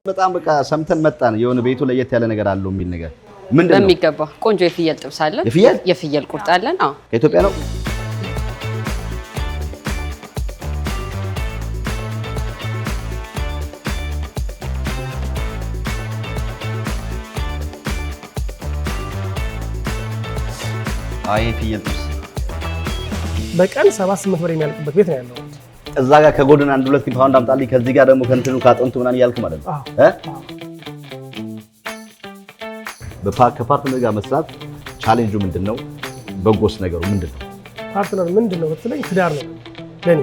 በጣም በቃ ሰምተን መጣን የሆነ ቤቱ ለየት ያለ ነገር አለው የሚል ነገር ምንድነው? በሚገባ ቆንጆ የፍየል ጥብስ አለ። የፍየል ቁርጥ አለን። አዎ ከኢትዮጵያ ነው። አይ ፍየል ጥብስ በቀን 7-8 ብር የሚያልቅበት ቤት ነው ያለው። እዛ ጋር ከጎድን 1-2 ፓውንድ አምጣልኝ ከዚህ ጋር ደግሞ ከእንትኑ ካጥንቱ ምናምን ያልክ ማለት ነው ከፓርትነር ጋር መስራት ቻሌንጁ ምንድነው? በጎስ ነገሩ ምንድነው? ፓርትነር ምንድነው ብትለኝ ትዳር ነው ለኔ።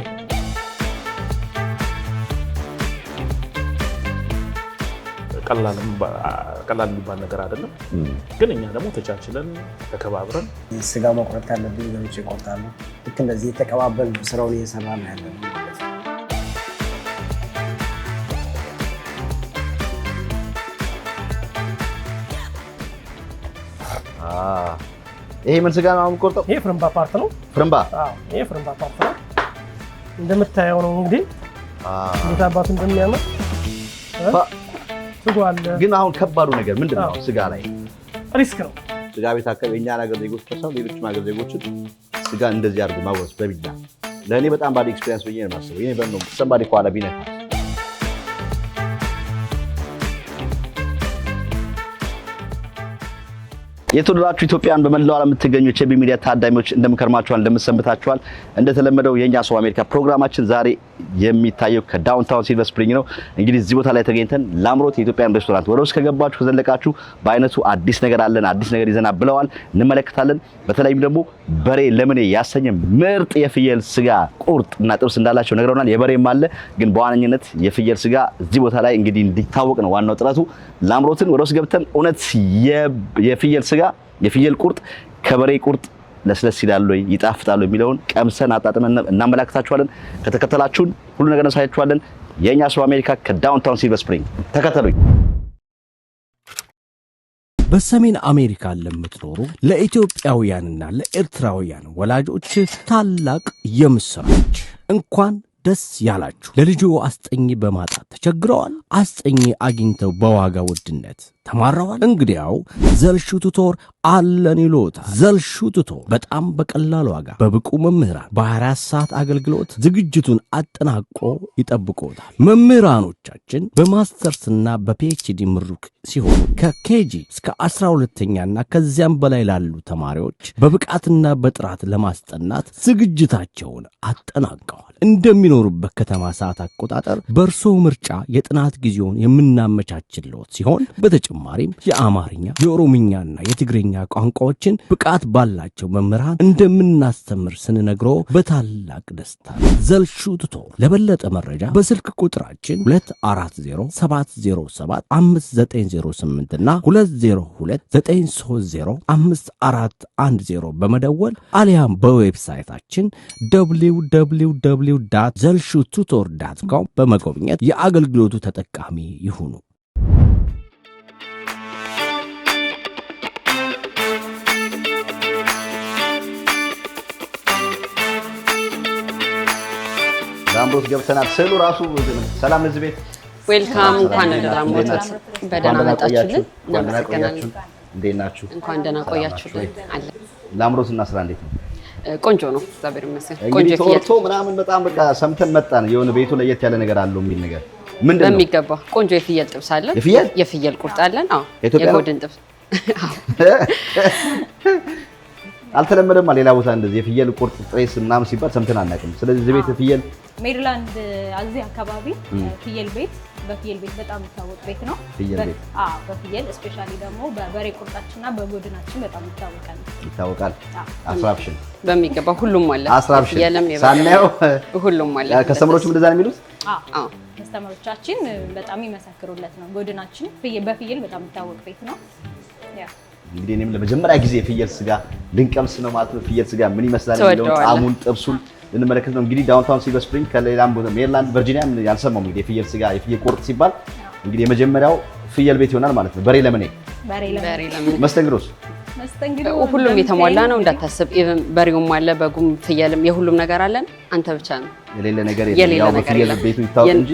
ቀላል የሚባል ነገር አይደለም። ግን እኛ ደግሞ ተቻችለን ተከባብረን ስጋ መቁረጥ ካለብኝ ገብቼ እቆርጣለሁ። ልክ እንደዚህ የተቀባበል ስራውን እየሰራን ያለው ይሄ ምን ስጋ ነው የምቆርጠው? ይሄ ፍርምባ ፓርት ነው። ፍርምባ? አዎ ይሄ ፍርምባ ፓርት ነው። እንደምታየው ነው እንግዲህ እንዴት አባቱ እንደሚያምር ስጋ አለ። ግን አሁን ከባዱ ነገር ምንድነው? ስጋ ላይ ሪስክ ነው። ስጋ ቤት አካባቢ የኛ ነገር ዜጎች ተሰው ሌሎች ማገር ዜጎችን ስጋ እንደዚህ አድርጎ ማወስ በቢላ ለኔ በጣም ባድ ኤክስፒሪየንስ ብዬ ነው የማስበው። ይሄ በእንደው ሰምባዲ ኳላ ቢነካ የተወደዳችሁ ኢትዮጵያን በመላው ዓለም የምትገኙ ቼቢ ሚዲያ ታዳሚዎች እንደምከርማችኋል እንደምሰንብታችኋል። እንደተለመደው የኛ ሰው አሜሪካ ፕሮግራማችን ዛሬ የሚታየው ከዳውንታውን ሲልቨር ስፕሪንግ ነው። እንግዲህ እዚህ ቦታ ላይ ተገኝተን ላምሮት የኢትዮጵያን ሬስቶራንት ወደ ውስጥ ከገባችሁ ከዘለቃችሁ በአይነቱ አዲስ ነገር አለን፣ አዲስ ነገር ይዘና ብለዋል፣ እንመለከታለን። በተለይም ደግሞ በሬ ለምኔ ያሰኘ ምርጥ የፍየል ስጋ ቁርጥ እና ጥብስ እንዳላቸው ነግረውናል። የበሬም አለ፣ ግን በዋነኝነት የፍየል ስጋ እዚህ ቦታ ላይ እንግዲህ እንዲታወቅ ነው ዋናው ጥረቱ። ላምሮትን ወደ ውስጥ ገብተን እውነት የፍየል ስጋ የፍየል ቁርጥ ከበሬ ቁርጥ ለስለስ ይላል ወይ ይጣፍጣል የሚለውን ቀምሰን አጣጥመን እናመላክታችኋለን። ከተከተላችሁን ሁሉ ነገር እናሳያችኋለን። የኛ ሰው አሜሪካ ከዳውንታውን ሲልቨር ስፕሪንግ ተከተሉኝ። በሰሜን አሜሪካ ለምትኖሩ ለኢትዮጵያውያንና ለኤርትራውያን ወላጆች ታላቅ የምስራች እንኳን ደስ ያላችሁ። ለልጆ አስጠኝ በማጣት ተቸግረዋል? አስጠኝ አግኝተው በዋጋ ውድነት ተማረዋል? እንግዲያው ዘልሹ ቱቶር አለን ይሎታል። ዘልሹ ቱቶር በጣም በቀላል ዋጋ በብቁ መምህራን በ24 ሰዓት አገልግሎት ዝግጅቱን አጠናቆ ይጠብቆታል። መምህራኖቻችን በማስተርስና በፒኤችዲ ምሩቅ ሲሆኑ ከኬጂ እስከ 12ኛና ከዚያም በላይ ላሉ ተማሪዎች በብቃትና በጥራት ለማስጠናት ዝግጅታቸውን አጠናቀዋል። እንደሚኖሩበት ከተማ ሰዓት አቆጣጠር በእርሶ ምርጫ የጥናት ጊዜውን የምናመቻችልዎት ሲሆን በተጨማሪም የአማርኛ የኦሮምኛና የትግርኛ ቋንቋዎችን ብቃት ባላቸው መምህራን እንደምናስተምር ስንነግሮ በታላቅ ደስታ። ዘልሹ ቱቶር። ለበለጠ መረጃ በስልክ ቁጥራችን 240707598 እና 2029305410 በመደወል አሊያም በዌብሳይታችን www.zelshututor.com በመጎብኘት የአገልግሎቱ ተጠቃሚ ይሁኑ። ላምሮት ገብተናል። ስሉ ራሱ ሰላም ለዚህ ቤት ዌልካም። እንኳን ላምሮት በደህና መጣችሁልን። እናመሰግናለን። እንዴት ናችሁ? እንኳን ደህና ቆያችሁልን። አለ ላምሮት እና ስራ እንዴት ነው? ቆንጆ ነው። እግዚአብሔር ይመስገን። ቆንጆ ፎቶ ምናምን በጣም በቃ ሰምተን መጣን የሆነ ቤቱ ለየት ያለ ነገር አለው የሚል ነገር ምንድነው? በሚገባ ቆንጆ የፍየል ጥብስ አለን። የፍየል ቁርጥ አለን። አዎ የጎድን ጥብስ አልተለመደም። ሌላ ቦታ እንደዚህ የፍየል ቁርጥ ጥሬስ ምናምን ሲባል ሰምተን አናውቅም። ስለዚህ እዚህ ቤት ፍየል ሜሪላንድ እዚህ አካባቢ ፍየል ቤት በፍየል ቤት በጣም የሚታወቅ ቤት ነው። በፍየል ስፔሻሊ ደግሞ በበሬ ቁርጣችንና በጎድናችን በጣም ይታወቃል። አስራፕሽን በሚገባ ሁሉም አለ። አስራፕሽን ሳናየው ሁሉም አለ። ከስተመሮችም እንደዛ ነው የሚሉት። ከስተመሮቻችን በጣም ይመሰክሩለት ነው። ጎድናችን በፍየል በጣም የሚታወቅ ቤት ነው። እንግዲህ እኔም ለመጀመሪያ ጊዜ የፍየል ስጋ ልንቀምስ ነው ማለት ነው። ፍየል ስጋ ምን ይመስላል የሚለውን ጣሙን ጥብሱን ልንመለከት ነው። እንግዲህ ዳውንታውን ሲልቨር ስፕሪንግ ከሌላም ቦታ ሜሪላንድ ቨርጂኒያ ያልሰማው እንግዲህ የፍየል ስጋ የፍየል ቁርጥ ሲባል እንግዲህ የመጀመሪያው ፍየል ቤት ይሆናል ማለት ነው። በሬ ለምኔ መስተንግዶስ ሁሉም የተሟላ ነው እንዳታስብ። ኢቭን በሬውም አለ፣ በጉም ፍየልም የሁሉም ነገር አለን። አንተ ብቻ ነው የሌለ ነገር የለም። ያው በፍየል ቤቱ ይታወቅ እንጂ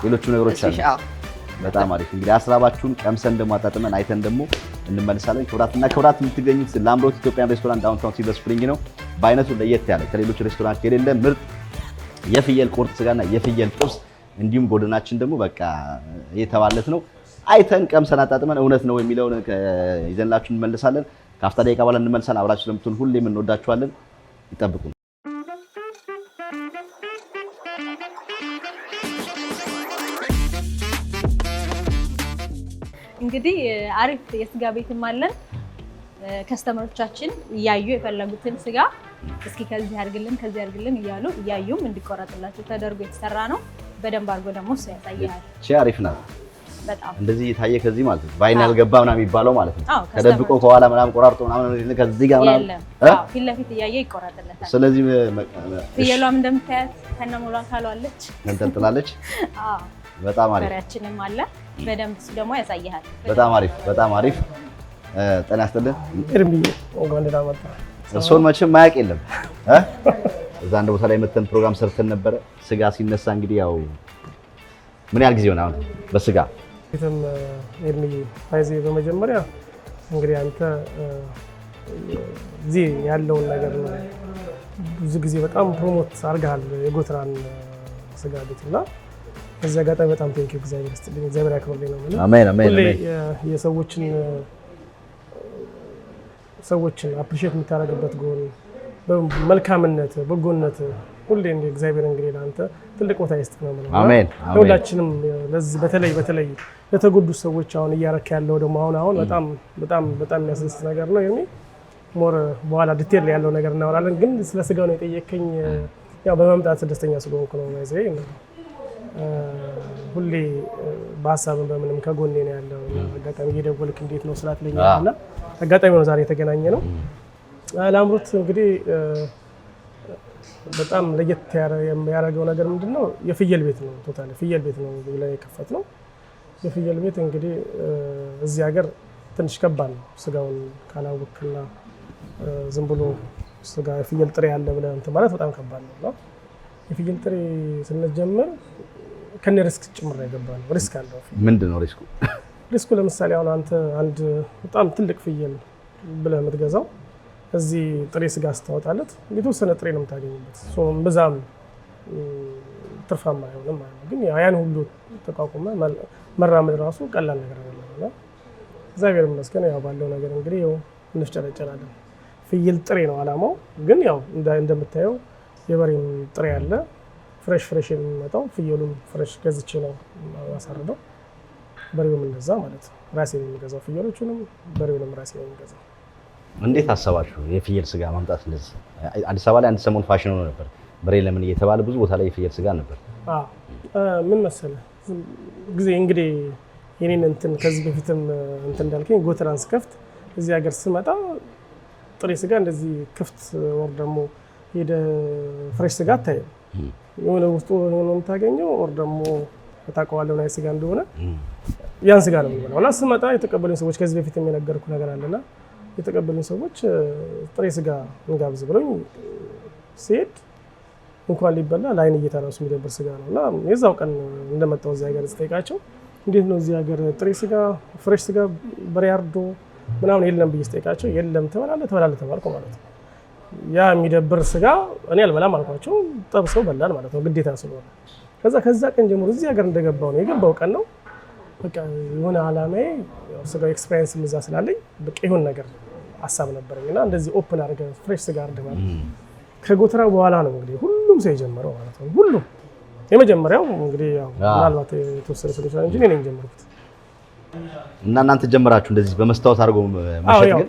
ሌሎቹ ነገሮች አሉ። በጣም አሪፍ እንግዲህ አስራባችሁን ቀምሰን ደግሞ አጣጥመን አይተን ደግሞ እንመልሳለን። ክብራትና ክብራት የምትገኙት ላምሮት ኢትዮጵያን ሬስቶራንት ዳውንታውን ሲልቨር ስፕሪንግ ነው። በአይነቱ ለየት ያለ ከሌሎች ሬስቶራንት የሌለ ምርጥ የፍየል ቁርጥ ስጋና የፍየል ጥብስ እንዲሁም ጎድናችን ደግሞ በቃ የተባለት ነው። አይተን ቀምሰን አጣጥመን እውነት ነው የሚለውን ይዘንላችሁ እንመልሳለን። ከአፍታ ደቂቃ በኋላ እንመልሳለን። አብራችሁ ስለምትሆኑ ሁሌም እንወዳችኋለን። ይጠብቁ። እንግዲህ አሪፍ የስጋ ቤትም አለን። ከስተመሮቻችን እያዩ የፈለጉትን ስጋ እስኪ ከዚህ አድርግልን ከዚህ አድርግልን እያሉ እያዩም እንዲቆረጥላቸው ተደርጎ የተሰራ ነው። በደንብ አድርጎ ደግሞ እሱ ያሳያል። አሪፍ ናት። በጣም እንደዚህ የታየ ከዚህ ማለት ነው በአይን ያልገባ ምናምን የሚባለው ማለት ነው። ተደብቆ ከኋላ ምናምን ቆራርጦ ምናምን ከዚህ ጋር ምናምን ፊት ለፊት እያየ ይቆረጥለታል። ስለዚህ ፍየሏም እንደምታያት ከነሙሉ አካሏ አለች ተንጠልጥላለች። በጣም አሪፍ በሬያችንም አለ። በደንብ እሱ ደግሞ ያሳያል። በጣም አሪፍ በጣም አሪፍ። ጤና ይስጥልን እርምዬ ወንደዳ መጣ። እሱን መቼም ማያውቅ የለም። እዛ አንድ ቦታ ላይ መተን ፕሮግራም ሰርተን ነበረ። ስጋ ሲነሳ እንግዲህ ያው ምን ያህል ጊዜ ሆነ አሁን በስጋ ቤትም እርምዬ አይዜ በመጀመሪያ እንግዲህ አንተ እዚህ ያለውን ነገር ብዙ ጊዜ በጣም ፕሮሞት አድርገሃል የጎትራን ስጋ ቤትና እዚህ አጋጣሚ በጣም ቴንኪው እግዚአብሔር ይስጥልኝ፣ እግዚአብሔር ያክብርልኝ ነው ማለት። አሜን አሜን ሁሌ አሜን። ሰዎችን አፕሪሼት የምታደርግበት ጎን መልካምነት፣ በጎነት ሁሌ እንደ እግዚአብሔር እንግዲህ ለአንተ ትልቅ ቦታ ይስጥ ነው ማለት ነው። አሜን አሜን። ሁላችንም ለዚህ በተለይ ለተጎዱ ሰዎች አሁን እያረክ ያለው ደግሞ አሁን በጣም የሚያስደስት ነገር ነው። የሚ ሞር በኋላ ዲቴል ያለው ነገር እናወራለን። ግን ስለ ስጋው ነው የጠየቀኝ። ያው በመምጣት ደስተኛ ስለሆንኩ ነው ማለት ነው። ሁሌ በሀሳብም በምንም ከጎኔ ነው ያለው። አጋጣሚ እየደወልክ እንዴት ነው ስላትለኛልና አጋጣሚ ነው ዛሬ የተገናኘ ነው። ላምሮት እንግዲህ በጣም ለየት ያደረገው ነገር ምንድነው? የፍየል ቤት ነው። ቶታሊ ፍየል ቤት ነው ብለን የከፈት ነው። የፍየል ቤት እንግዲህ እዚህ ሀገር ትንሽ ከባድ ነው። ስጋውን ካላወቅና ዝም ብሎ ስጋ የፍየል ጥሬ ያለ ብለህ እንትን ማለት በጣም ከባድ ነው። የፍየል ጥሬ ስንጀምር ከነ ሪስክ ጭምር ነው የገባነው። ሪስክ አለው። ምንድን ነው ሪስኩ? ሪስኩ ለምሳሌ አሁን አንተ አንድ በጣም ትልቅ ፍየል ብለህ የምትገዛው እዚህ ጥሬ ስጋ ስታወጣለት የተወሰነ ጥሬ ነው የምታገኝበት። ብዛም ትርፋማ አይሆንም ማለት ነው። ግን ያን ሁሉ ተቋቁመ መራመድ ራሱ ቀላል ነገር አይደለም። እግዚአብሔር ይመስገን ያው ባለው ነገር እንግዲህ ያው እንፍጨረጨራለን። ፍየል ጥሬ ነው አላማው። ግን ያው እንደምታየው የበሬም ጥሬ አለ። ፍሬሽ የሚመጣው ፍየሉም ፍሬሽ ገዝቼ ነው ማሳረደው። በሬውም እንደዛ ማለት ነው። ራሴ ነው የሚገዛው። ፍየሎቹንም በሬውንም ራሴ ነው የሚገዛው። እንዴት አሰባችሁ የፍየል ስጋ ማምጣት? እንደዚህ አዲስ አበባ ላይ አንድ ሰሞን ፋሽን ሆኖ ነበር። በሬ ለምን እየተባለ ብዙ ቦታ ላይ የፍየል ስጋ ነበር። ምን መሰለህ ጊዜ እንግዲህ የኔን እንትን ከዚህ በፊትም እንትን እንዳልከኝ ጎተራን ስከፍት እዚህ ሀገር ስመጣ ጥሬ ስጋ እንደዚህ ክፍት ወር ደግሞ ሄደ ፍሬሽ ስጋ አታይም። የሆነ ውስጡ ነው የምታገኘው። ወር ደግሞ ታውቀዋለህ ናይ ስጋ እንደሆነ ያን ስጋ ነው የሚበላው። እና ስመጣ የተቀበሉኝ ሰዎች ከዚህ በፊት የሚነገርኩ ነገር አለና የተቀበሉኝ ሰዎች ጥሬ ስጋ እንጋብዝ ብለውኝ ሲሄድ እንኳን ሊበላ ላይን እይታ ራሱ የሚደብር ስጋ ነው። እና የዛው ቀን እንደመጣው እዚህ ሀገር ስጠይቃቸው እንዴት ነው እዚህ ሀገር ጥሬ ስጋ ፍሬሽ ስጋ በሬ አርዶ ምናምን የለም ብዬ ስጠይቃቸው የለም ትበላለህ ተባልኩ ማለት ነው። ያ የሚደብር ስጋ እኔ አልበላም አልኳቸው። ጠብሰው በላን ማለት ነው ግዴታ ስለሆነ። ከዛ ቀን ጀምሮ እዚህ ሀገር እንደገባው ነው የገባው ቀን ነው በቃ የሆነ አላማዬ ስጋው ኤክስፒሪየንስ ምዛ ስላለኝ በቃ ይሁን ነገር ሀሳብ ነበረኝና እንደዚህ ኦፕን አድርገን ፍሬሽ ስጋ አርደናል። ከጎተራ በኋላ ነው እንግዲህ ሁሉም ሰው የጀመረው ማለት ነው። ሁሉም የመጀመሪያው እንግዲህ ያው ምናልባት የተወሰነ ሰው ይችላል እንጂ እኔ ነኝ የጀመርኩት። እና እናንተ ጀመራችሁ እንደዚህ በመስታወት አድርጎ መሸጥ?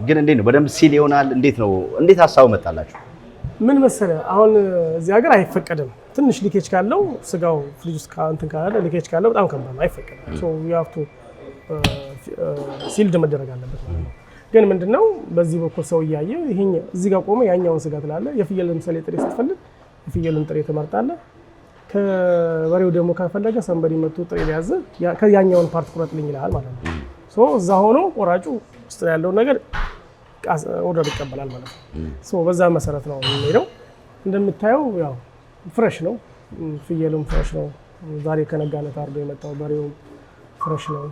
ግን እንዴት ነው በደንብ ሲል ይሆናል? እንዴት ሀሳቡ መጣላችሁ? ምን መሰለህ አሁን እዚህ ሀገር አይፈቀድም። ትንሽ ሊኬጅ ካለው ስጋው ፍሪጅ ውስጥ እንትን ካለ ሊኬጅ ካለው በጣም ከባድ ነው፣ አይፈቀድም። ዩ ሃቭ ቱ ሲልድ መደረግ አለበት ማለት ነው። ግን ምንድነው በዚህ በኩል ሰው እያየ ይሄኛ እዚህ ጋር ቆመ ያኛውን ስጋ ትላለህ። የፍየል ለምሳሌ ጥሬ ስትፈልግ የፍየልን ጥሬ ትመርጣለህ። ከበሬው ደግሞ ካፈለገ ሰንበዲ መጥቶ ጥሬ ሊያዝ ያኛውን ፓርት ቁረጥልኝ ይላል ማለት ነው። ሶ እዛ ሆኖ ቆራጩ ውስጥ ያለውን ነገር ኦርደር ይቀበላል ማለት ነው። ሶ በዛ መሰረት ነው የሚሄደው። እንደምታየው ያው ፍሬሽ ነው፣ ፍየሉም ፍሬሽ ነው። ዛሬ ከነጋነት አርዶ የመጣው በሬው ፍሬሽ ነው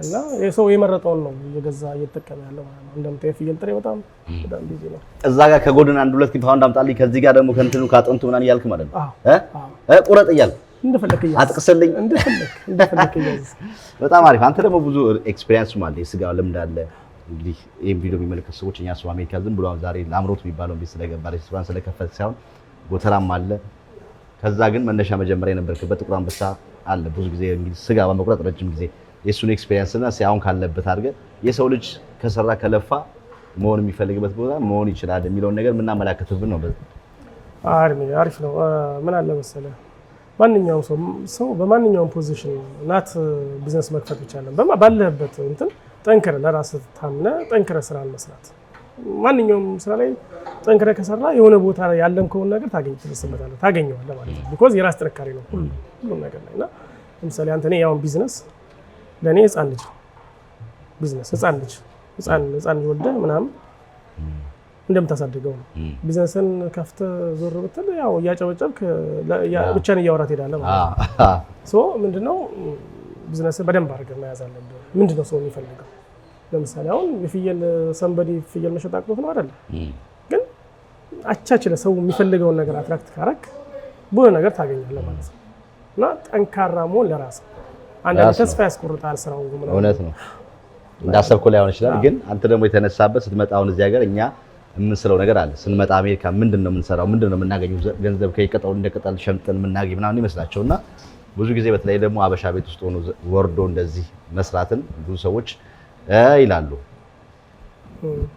እና የሰው የመረጠውን ነው እየገዛ እየተጠቀመ ያለው ማለት ነው። እንደምታየው ፍየል ጥሬ በጣም ቢዚ ነው። እዛ ጋር ከጎድን 1-2 ፓውንድ አምጣልኝ ከዚህ ጋር ደግሞ ከእንትኑ ካጥንቱ ምናምን እያልክ ማለት ነው ቁረጥ እያልክ እንደፈለክ አጥቅስልኝ እንደፈለክ እያልክ በጣም አሪፍ። አንተ ደግሞ ብዙ ኤክስፒሪየንስ ማለት የስጋ ልምድ አለ። እንግዲህ ይሄን ቪዲዮ የሚመለከቱ ሰዎች እኛ ሰው አሜሪካ ዝም ብሎ ዛሬ ላምሮት የሚባለው ቤት ስለገባ ሬስቶራንት ስለከፈተ ሳይሆን ጎተራም አለ። ከዛ ግን መነሻ መጀመሪያ የነበርክበት ጥቁር አንበሳ አለ። ብዙ ጊዜ እንግዲህ ስጋ በመቁረጥ ረጅም ጊዜ የሱን ኤክስፒሪየንስ እና ሲያውን ካለበት አድርገህ የሰው ልጅ ከሰራ ከለፋ መሆን የሚፈልግበት ቦታ መሆን ይችላል የሚለውን ነገር የምናመላክትብን ነው። አሪፍ ነው። ምን አለ መሰለህ ማንኛውም ሰው በማንኛውም ፖዚሽን ናት ቢዝነስ መክፈት ይቻላል። ባለህበት እንትን ጠንክረህ ለራስህ ታምነህ ጠንክረህ ስራን መስራት። ማንኛውም ስራ ላይ ጠንክረህ ከሰራ የሆነ ቦታ ላይ ያለምከውን ነገር ታገኘዋለህ ማለት ነው። ቢኮዝ የራስ ጥንካሬ ነው ሁሉም ነገር ላይ እና ለምሳሌ አንተ እኔ ያውን ቢዝነስ ለኔ ህፃን ልጅ ቢዝነስ ህፃን ልጅ ወልደህ ምናምን እንደምታሳድገው ነው። ቢዝነስን ከፍተህ ዞር ብትል ያው እያጨበጨብክ ብቻህን እያወራህ ትሄዳለህ ማለት ነው። ሶ ምንድነው ቢዝነስን በደንብ አድርገህ መያዝ አለብህ። ምንድነው ሰው የሚፈልገው? ለምሳሌ አሁን የፍየል ሰንበዲ ፍየል መሸጥ አቅቶት ነው አይደል? ግን አቻችለህ ሰው የሚፈልገውን ነገር አትራክት ካረክ ብዙ ነገር ታገኛለህ ማለት ነው። እና ጠንካራ መሆን ለራስህ አንዳንድ ተስፋ ያስቆርጣል ስራው ምናምን። እውነት ነው እንዳሰብከው ላይሆን ይችላል። ግን አንተ ደግሞ የተነሳበት ስትመጣ አሁን እዚህ ሀገር እኛ የምንስለው ነገር አለ። ስንመጣ አሜሪካ ምንድነው የምንሰራው? ምንድነው የምናገኘው? ገንዘብ ከይቀጣው እንደቀጣል ሸምጥን የምናገኝ ምናምን ይመስላቸውና ብዙ ጊዜ በተለይ ደግሞ አበሻ ቤት ውስጥ ሆኖ ወርዶ እንደዚህ መስራትን ብዙ ሰዎች ይላሉ።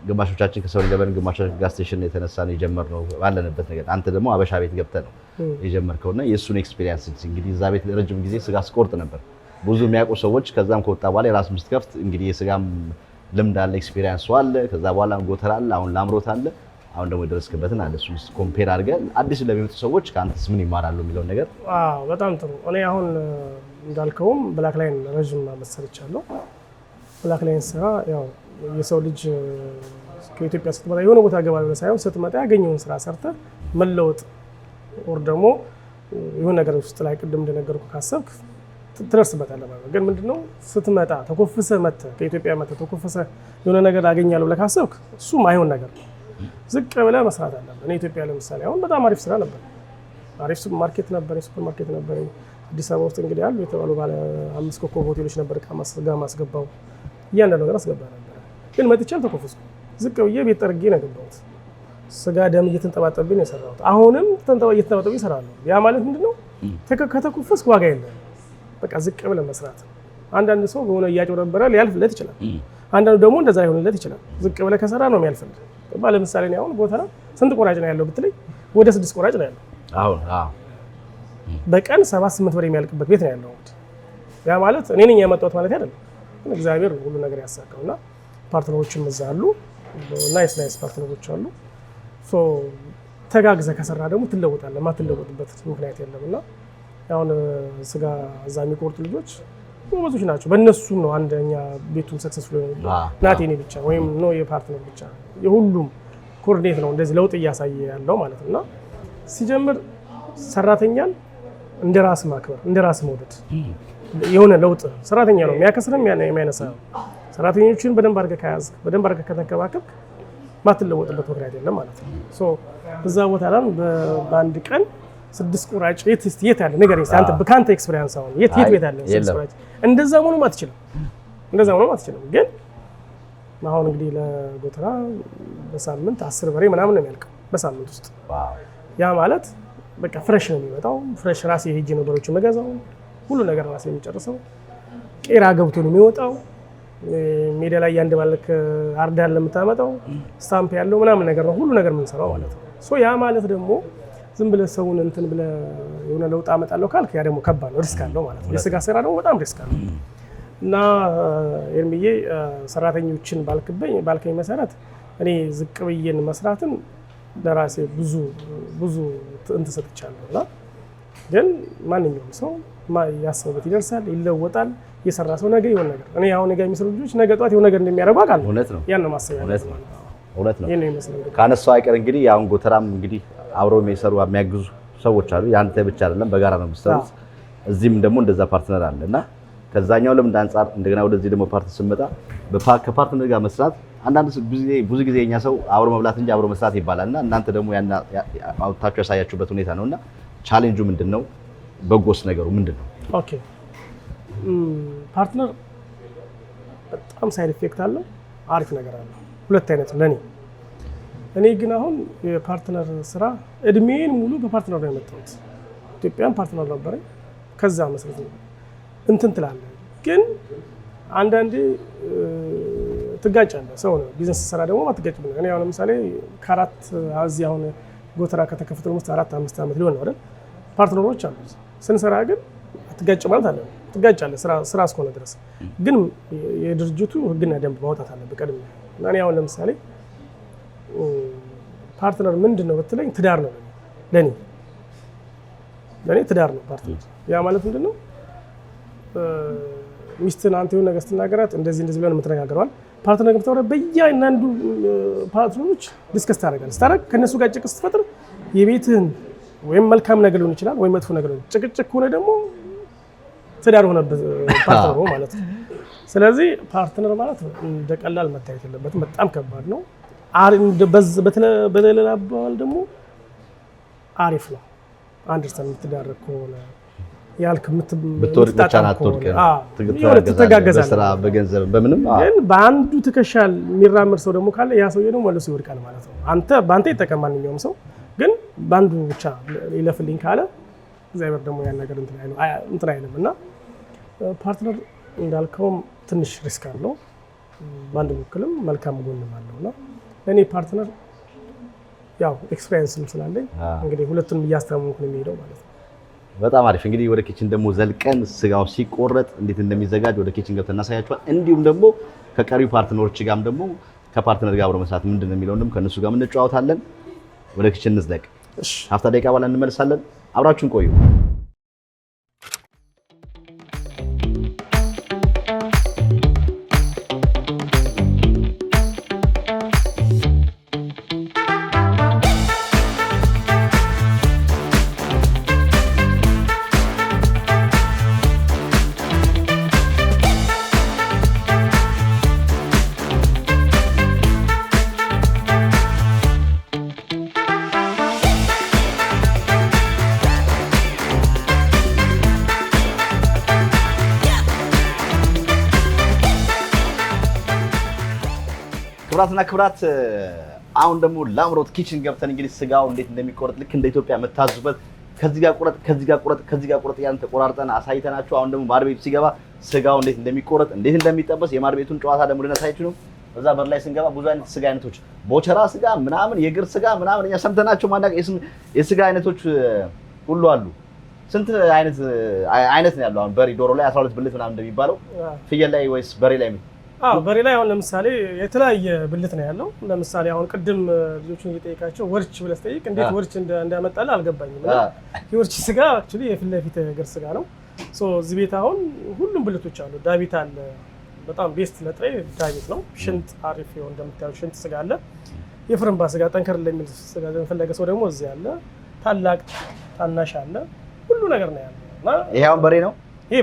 ግማሾቻችን ከሰው ለበን ግማሾቻችን ጋር ስቴሽን የተነሳ ነው የጀመርነው ባለንበት ነገር። አንተ ደግሞ አበሻ ቤት ገብተህ ነው የጀመርከውና የሱን ኤክስፒሪየንስ እንግዲህ እዛ ቤት ረጅም ጊዜ ስጋ ስቆርጥ ነበር። ብዙ የሚያውቁ ሰዎች ከዛም ከወጣ በኋላ የራስ ምስትከፍት እንግዲህ የስጋም ልምድ አለ፣ ኤክስፒሪየንስ አለ። ከዛ በኋላ ጎተራ አለ፣ አሁን ላምሮት አለ፣ አሁን ደግሞ የደረስክበትን አለ። እሱን ኮምፔር አድርገህ አዲስ ለሚመጡ ሰዎች ከአንተስ ምን ይማራሉ የሚለውን ነገር። በጣም ጥሩ። እኔ አሁን እንዳልከውም ብላክ ላይን ረጅም ዓመት ሰርቻለሁ። ብላክ ላይን ስራ ያው የሰው ልጅ ከኢትዮጵያ ስትመጣ የሆነ ቦታ ገባ ብለህ ሳይሆን ስትመጣ ያገኘውን ስራ ሰርተህ መለወጥ ወር ደግሞ የሆነ ነገር ውስጥ ላይ ቅድም እንደነገርኩ ካሰብክ ትደርስበታለህ ማለት ነው። ግን ምንድነው ስትመጣ ተኮፍሰህ መጥተህ ከኢትዮጵያ መጥተህ ተኮፍሰህ የሆነ ነገር አገኛለሁ ብለህ ካሰብክ እሱ ማይሆን ነገር ነው። ዝቅ ብለህ መስራት አለብህ። እኔ ኢትዮጵያ ለምሳሌ አሁን በጣም አሪፍ ስራ ነበር። አሪፍ ሱፐር ማርኬት ነበር፣ ሱፐር ማርኬት ነበር። አዲስ አበባ ውስጥ እንግዲህ ያሉ የተባሉ ባለ 5 ኮከብ ሆቴሎች ነበር ማስገባው እያንዳንዱ ነገር አስገባ ነበር። ግን መጥቼ አልተኮፈስኩም። ዝቅ ብዬ ቤት ጠርጌ ነው የገባሁት። ስጋ ደም እየተንጠባጠብኝ ነው የሰራሁት። አሁንም እየተንጠባጠብኝ እሰራለሁ። ያ ማለት ምንድነው ከተኮፈስክ ዋጋ የለም። በቃ ዝቅ ብለህ መስራት። አንዳንድ ሰው በሆነ እያጭበረበረ ሊያልፍለት ይችላል። አንዳንዱ ደግሞ እንደዛ ላይሆንለት ይችላል። ዝቅ ብለህ ከሰራ ነው የሚያልፍልህ። ለምሳሌ እኔ አሁን ጎተራ ስንት ቆራጭ ነው ያለው ብትለኝ ወደ 6 ቆራጭ ነው ያለው። አሁን በቀን 7-8 ብር የሚያልቅበት ቤት ነው ያለው። ያ ማለት እኔ ነኝ ያመጣሁት ማለት አይደለም። ግን እግዚአብሔር ሁሉ ነገር ያሳካውና ፓርትነሮችም እዛ አሉ። ናይስ ፓርትነሮች አሉ። ሶ ተጋግዘህ ከሰራ ደግሞ ትለወጣለህ። ማትለወጥበት ምክንያት የለምና አሁን ስጋ እዛ የሚቆርጡ ልጆች ብዙዎች ናቸው። በእነሱም ነው አንደኛ ቤቱን ሰክሰስፉል ነው። ናት የኔ ብቻ ወይም ነው የፓርትነር ብቻ የሁሉም ኮኦርዲኔት ነው እንደዚህ ለውጥ እያሳየ ያለው ማለት ነው። ሲጀምር ሰራተኛን እንደ ራስ ማክበር፣ እንደ ራስ መውደድ የሆነ ለውጥ ሰራተኛ ነው የሚያከስርም የሚያነሳ። ሰራተኞችን በደንብ አድርገህ ከያዝክ፣ በደንብ አድርገህ ከተንከባከብክ ማትለወጥበት ምክንያት የለም ማለት ነው። ሶ እዛ ቦታ ላይ በአንድ ቀን 6 ቆራጭ የት ያለ ነገር አንተ በካንተ ኤክስፒሪየንስ አሁን የት ቤት ያለ 6 ቆራጭ እንደዛ መሆኑም አትችልም። ግን አሁን እንግዲህ ለጎተራ በሳምንት 10 በሬ ምናምን ነው የሚያልቀው በሳምንት ውስጥ። ያ ማለት በቃ ፍሬሽ ነው የሚመጣው። ፍሬሽ ራሴ ሄጄ ነገሮችን መገዛው ሁሉ ነገር ራሴ የሚጨርሰው። ቄራ ገብቶ ነው የሚወጣው። ሜዳ ላይ ያንድ ባልክ አርዳል ለምታመጣው ስታምፕ ያለው ምናምን ነገር ነው ሁሉ ነገር የምንሰራው ማለት ነው። ሶ ያ ማለት ደግሞ ዝም ብለህ ሰውን እንትን ብለህ የሆነ ለውጥ አመጣለሁ ካልክ ያ ደግሞ ከባድ ነው፣ ሪስክ አለው ማለት ነው። የስጋ ስራ ደግሞ በጣም ሪስክ አለው እና ኤርሚዬ ሰራተኞችን ባልከኝ መሰረት እኔ ዝቅ ብዬን መስራትን ለራሴ ብዙ እንትን ሰጥቻለሁ። እና ግን ማንኛውም ሰው ያሰበበት ይደርሳል፣ ይለወጣል። የሰራ ሰው ነገ ይሆን ነገር እኔ አሁን ነገ የሚሰሩ ልጆች ነገ ጧት የሆነ ነገር እንደሚያደርጉ አውቃለሁ። ያን ነው ማሰብ ያለው። እውነት ነው። ካነሳው አይቀር እንግዲህ አሁን ጎተራም እንግዲህ አብረው የሚሰሩ የሚያግዙ ሰዎች አሉ። ያንተ ብቻ አይደለም፣ በጋራ ነው የምትሰሩት። እዚህም ደግሞ እንደዛ ፓርትነር አለና ከዛኛው ልምድ አንፃር እንደገና ወደዚህ ደግሞ ፓርት ስንመጣ ከፓርትነር ጋር መስራት አንዳንድ ብዙ ጊዜ የኛ ሰው አብሮ መብላት እንጂ አብሮ መስራት ይባላልና እናንተ ደግሞ ያን አውጥታችሁ ያሳያችሁበት ሁኔታ ነውና ቻሌንጁ ምንድነው? በጎስ ነገሩ ምንድነው? ኦኬ ፓርትነር በጣም ሳይድ ኢፌክት አለው፣ አሪፍ ነገር አለው። ሁለት አይነት ለኔ ግን አሁን የፓርትነር ስራ እድሜን ሙሉ በፓርትነር ነው የመጣሁት። ኢትዮጵያን ፓርትነር ነበረኝ። ከዛ መስረት ነው እንትን ትላለህ፣ ግን አንዳንዴ ትጋጫለህ። ሰው ነው ቢዝነስ ስራ ደግሞ አትጋጭም። እኔ አሁን ለምሳሌ ከአራት እዚህ አሁን ጎተራ ከተከፈተ ውስጥ 4-5 ዓመት ሊሆን ነው አይደል? ፓርትነሮች አሉ። ስንሰራ ግን አትጋጭ ማለት አለ። ትጋጫለህ ስራ እስከሆነ ድረስ። ግን የድርጅቱ ህግና ደንብ ማውጣት አለብህ ቀድሜ። እኔ አሁን ለምሳሌ ፓርትነር ምንድነው ብትለኝ ትዳር ነው ለኔ ትዳር ነው ፓርትነር። ያ ማለት ምንድነው? ሚስትን አንተ የሆነ ነገር ስትናገራት እንደዚህ ብለን የምትነጋገረዋል። ፓርትነር ግን ተወረ በእያንዳንዱ ፓርትነሮች ዲስከስ ታደርጋለህ። ስታደርግ ከነሱ ጋር ጭቅጭቅ ስትፈጥር የቤትህን ወይም መልካም ነገር ሊሆን ይችላል ወይም መጥፎ ነገር ሊሆን ጭቅጭቅ ከሆነ ደግሞ ትዳር ሆነበት ፓርትነር ማለት ነው። ስለዚህ ፓርትነር ማለት እንደ ቀላል መታየት የለበትም። በጣም ከባድ ነው። በሌላ አባባል ደግሞ አሪፍ ነው። አንደርስታንድ የምትዳረግ ከሆነ ያልክ ትተጋገዛለህ። በስራ በገንዘብ በምንም ግን በአንዱ ትከሻል የሚራመድ ሰው ደግሞ ካለ ያ ሰውዬ ደግሞ መልሶ ይወድቃል ማለት ነው። በአንተ ይጠቀም ማንኛውም ሰው፣ ግን በአንዱ ብቻ ይለፍልኝ ካለ እግዚአብሔር ደግሞ ያን ነገር እንትን አይልም እና ፓርትነር እንዳልከውም ትንሽ ሪስክ አለው። በአንድ በኩልም መልካም ጎንም አለውና ለእኔ ፓርትነር ያው ኤክስፔሪየንስም ስላለኝ እንግዲህ ሁለቱንም እያስተማምኩ ነው የሚሄደው ማለት ነው። በጣም አሪፍ። እንግዲህ ወደ ኪችን ደግሞ ዘልቀን ስጋው ሲቆረጥ እንዴት እንደሚዘጋጅ ወደ ኪችን ገብተን እናሳያችኋል። እንዲሁም ደግሞ ከቀሪው ፓርትነሮች ጋርም ደግሞ ከፓርትነር ጋር አብሮ መስራት ምንድነው የሚለውንም ከነሱ ጋር እንጨዋወታለን። ወደ ኪችን እንዝለቅ። እሺ፣ ሀፍታ ደቂቃ በኋላ እንመለሳለን። አብራችሁን ቆዩ። ክብራትና ክብራት አሁን ደግሞ ላምሮት ኪችን ገብተን እንግዲህ ስጋው እንዴት እንደሚቆረጥ ልክ እንደ ኢትዮጵያ መታዙበት ከዚህ ጋር ቁረጥ ያን ተቆራርጠን አሳይተናችሁ አሁን ደግሞ ማር ቤቱ ሲገባ ስጋው እንዴት እንደሚቆረጥ እንዴት እንደሚጠበስ የማር ቤቱን ጨዋታ ደግሞ ልናሳያችሁ ነው። በዛ በር ላይ ስንገባ ብዙ አይነት ስጋ አይነቶች ቦቸራ ስጋ ምናምን የግር ስጋ ምናምን እኛ ሰምተናቸው ማናቅ የስጋ አይነቶች ሁሉ አሉ። ስንት አይነት ነው ያለው? አሁን በሬ ዶሮ ላይ 12 ብልት ምናምን እንደሚባለው ፍየል ላይ ወይስ በሬ ላይ? በሬ ላይ አሁን ለምሳሌ የተለያየ ብልት ነው ያለው። ለምሳሌ አሁን ቅድም ልጆቹን እየጠየቃቸው ወርች ብለህ ጠይቅ፣ እንዴት ወርች እንዳመጣልህ አልገባኝም። የወርች ስጋ አክቹሊ የፊት ለፊት እግር ስጋ ነው። እዚህ ቤት አሁን ሁሉም ብልቶች አሉ። ዳቢት አለ፣ በጣም ቤስት ለጥሬ ዳቢት ነው። ሽንጥ አሪፍ ይሁን እንደምታዩት ሽንጥ ስጋ አለ። የፍርምባ ስጋ ጠንከር ለሚል ስጋ የፈለገ ሰው ደግሞ እዚህ አለ። ታላቅ ታናሽ አለ፣ ሁሉ ነገር ነው ያለው። ይሄ አሁን በሬ ነው። ይሄ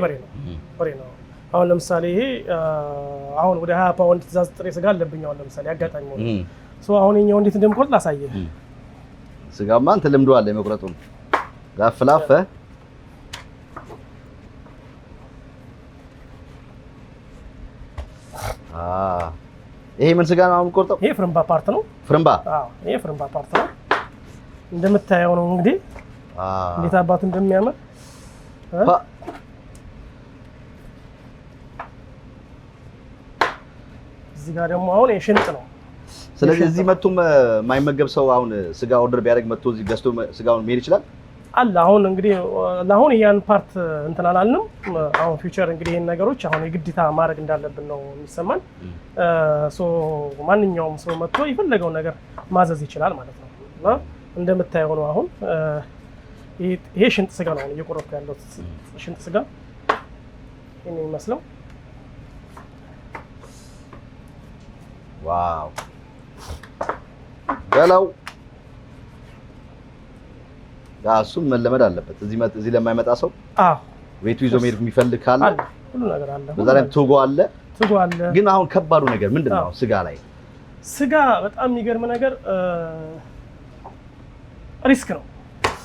በሬ ነው። አሁን ለምሳሌ ይሄ አሁን ወደ 20 ፓውንድ ትእዛዝ ጥሬ ስጋ አለብኝ። አሁን ለምሳሌ አጋጣሚ ነው አሁን የኛው እንዴት እንደምቆርጥ ላሳየህ። ስጋማ አንተ ልምዷል የመቁረጡን ላፍላፈ ይሄ ምን ስጋ ነው የምቆርጠው? ይሄ ፍርምባ ፓርት ነው። ፍርምባ? ይሄ ፍርምባ ፓርት ነው። እንደምታየው ነው እንግዲህ እንዴት አባቱ እንደሚያምር እዚህ ጋር ደግሞ አሁን የሽንጥ ነው። ስለዚህ እዚህ መጥቶ የማይመገብ ሰው አሁን ስጋ ኦርደር ቢያደርግ መጥቶ እዚህ ገዝቶ ስጋውን መሄድ ይችላል አለ። አሁን እንግዲህ ለአሁን ያን ፓርት እንትን አላልንም። አሁን ፊውቸር እንግዲህ ይሄን ነገሮች አሁን የግዴታ ማድረግ እንዳለብን ነው የሚሰማን። ማንኛውም ሰው መጥቶ የፈለገውን ነገር ማዘዝ ይችላል ማለት ነው። እና እንደምታየው ነው አሁን ይሄ ሽንጥ ስጋ ነው እየቆረጥኩ ያለው ሽንጥ ስጋ ይሄን የሚመስለው። ዋው በላው እሱም መለመድ አለበት። እዚህ ለማይመጣ ሰው ቤቱ ይዞ መሄድ የሚፈልግ ካለ ሁሉ ነገር አለ። በዛ ላይ ቱጎ አለ። ግን አሁን ከባዱ ነገር ምንድነው? ስጋ ላይ ስጋ በጣም የሚገርም ነገር ሪስክ ነው።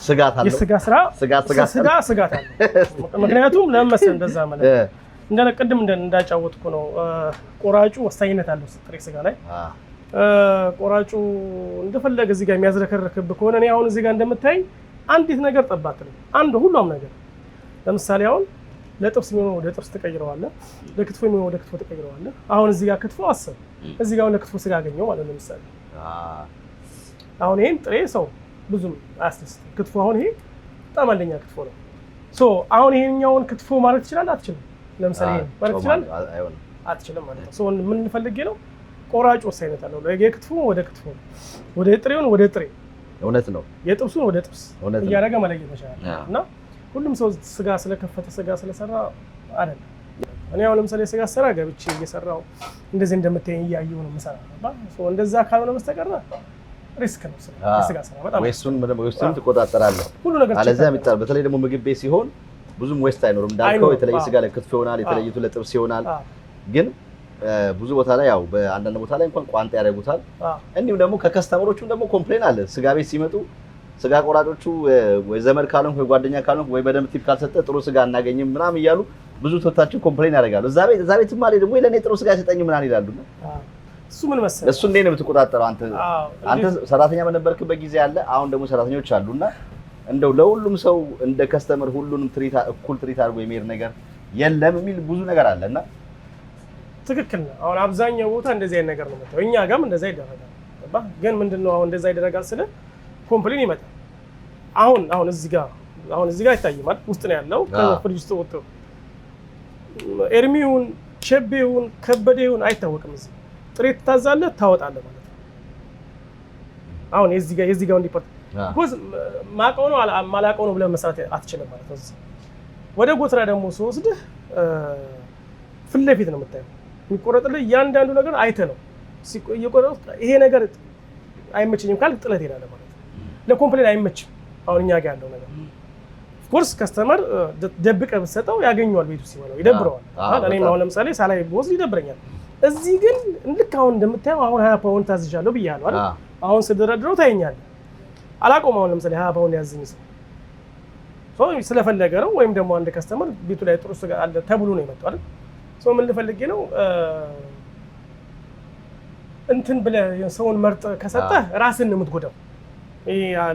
ስጋት አለ። የስጋ ስራ ስጋት አለ። ምክንያቱም ለምን እንደዛ ማለት ቅድም እንዳጫወትኩ ነው። ቆራጩ ወሳኝነት አለው ጥሬ ስጋ ላይ። ቆራጩ እንደፈለገ እዚህ ጋር የሚያዝረከረክብ ከሆነ እኔ አሁን እዚህ ጋር እንደምታይ አንዲት ነገር ጠባት ነው አንዱ ሁሉም ነገር ለምሳሌ አሁን ለጥብስ የሚሆነው ወደ ጥብስ ተቀይረዋለህ፣ ለክትፎ የሚሆነው ወደ ክትፎ ተቀይረዋለህ። አሁን እዚህ ጋር ክትፎ አሰብ እዚህ ጋር ለክትፎ ስጋ አገኘው ማለት ነው። ለምሳሌ አሁን ይሄን ጥሬ ሰው ብዙም አያስደስትም። ክትፎ አሁን ይሄ በጣም አንደኛ ክትፎ ነው። አሁን ይሄኛውን ክትፎ ማለት ይችላል አትችልም? ለምሳሌ ይሄን ማለት ይችላል አትችልም ማለት ነው። ምን ፈልጌ ነው ቆራጭ ወሳኝነት አለው። ለክትፎ ወደ ክትፎ፣ ወደ ጥሬውን ወደ ጥሬ፣ እውነት ነው። የጥብሱን ወደ ጥብስ እያደረገ መለየት መቻል እና ሁሉም ሰው ስጋ ስለከፈተ ስጋ ስለሰራ አይደለም። እኔ አሁን ለምሳሌ ስጋ ሰራ ገብቼ እየሰራው እንደዚህ እንደምታየኝ እያየሁ ነው የምሰራው። እንደዛ ካልሆነ በስተቀር ሪስክ ነው ስጋ ሰራ በጣም ወይሱን ትቆጣጠራለህ ሁሉ ነገር አለዚያ የሚጣል በተለይ ደግሞ ምግብ ቤት ሲሆን ብዙም ዌስት አይኖርም። እንዳልከው የተለየ ስጋ ለክትፎ ይሆናል፣ የተለየቱ ለጥብስ ይሆናል። ግን ብዙ ቦታ ላይ ያው በአንዳንድ ቦታ ላይ እንኳን ቋንጣ ያደርጉታል። እንዲሁም ደግሞ ከከስተመሮቹም ደግሞ ኮምፕሌን አለ። ስጋ ቤት ሲመጡ ስጋ ቆራጮቹ ወይ ዘመድ ካልሆንክ ወይ ጓደኛ ካልሆንክ ወይ በደንብ ቲፕ ካልሰጠ ጥሩ ስጋ አናገኝም ምናምን እያሉ ብዙ ተወታቸው ኮምፕሌን ያደርጋሉ። እዛ ቤት ማለት ደግሞ ለኔ ጥሩ ስጋ አይሰጠኝም ምናምን ይላሉ። እሱ ምን መሰለህ እሱ እንዴት ነው የምትቆጣጠረው አንተ ሰራተኛ በነበርክበት ጊዜ አለ። አሁን ደግሞ ሰራተኞች አሉና እንደው ለሁሉም ሰው እንደ ከስተመር ሁሉንም እኩል ትሪት አድርጎ የሚሄድ ነገር የለም የሚል ብዙ ነገር አለና ትክክል ነው። አሁን አብዛኛው ቦታ እንደዚህ አይነት ነገር ነው መጣው። እኛ ጋርም እንደዛ ይደረጋል። ግን ምንድነው አሁን እንደዛ ይደረጋል ስለ ኮምፕሌን ይመጣል። አሁን እዚህ ጋር ይታያል ማለት ውስጥ ነው ያለው ከፍሪጅ ውስጥ ወጥቶ ኤርሚውን ሸቤውን ከበዴውን አይታወቅም። እዚህ ጥሬ ትታዛለህ ታወጣለህ ማለት ነው። አሁን የዚህ ጋር እንዲፖርት ጎዝ ማቀው ነው ማላቀው ነው ብለህ መስራት አትችልም ማለት ነው። እዚህ ወደ ጎትራ ደግሞ ሲወስድህ ፊት ለፊት ነው የምታየው። የሚቆረጥልህ እያንዳንዱ ነገር አይተህ ነው ሲቆረጥ ይሄ ነገር አይመችኝም ካልክ ጥለት ይላል ማለት ነው። ለኮምፕሌን አይመችም። አሁን እኛ ጋር ያለው ነገር ኦፍኮርስ ከስተመር ደብቀህ ብትሰጠው ያገኘዋል፣ ቤቱ ሲሆነው ይደብረዋል። እኔም አሁን ለምሳሌ ሳላይ ቦዝ ይደብረኛል። እዚህ ግን ልክ አሁን እንደምታየው አሁን 20 ፓውንድ ታዝዣለሁ ብያለሁ አይደል? አሁን ስደረድረው ታየኛለህ። አላቆም አሁን ለምሳሌ 20 ፓውንድ ያዝኝ ሰው ስለፈለገ ነው፣ ወይም ደግሞ አንድ ከስተመር ቤቱ ላይ ጥሩ ስጋ አለ ተብሎ ነው የመጣው አይደል? ሰው ምን ልፈልጌ ነው እንትን ብለህ ሰውን መርጠህ ከሰጠህ ራስን ነው የምትጎዳው።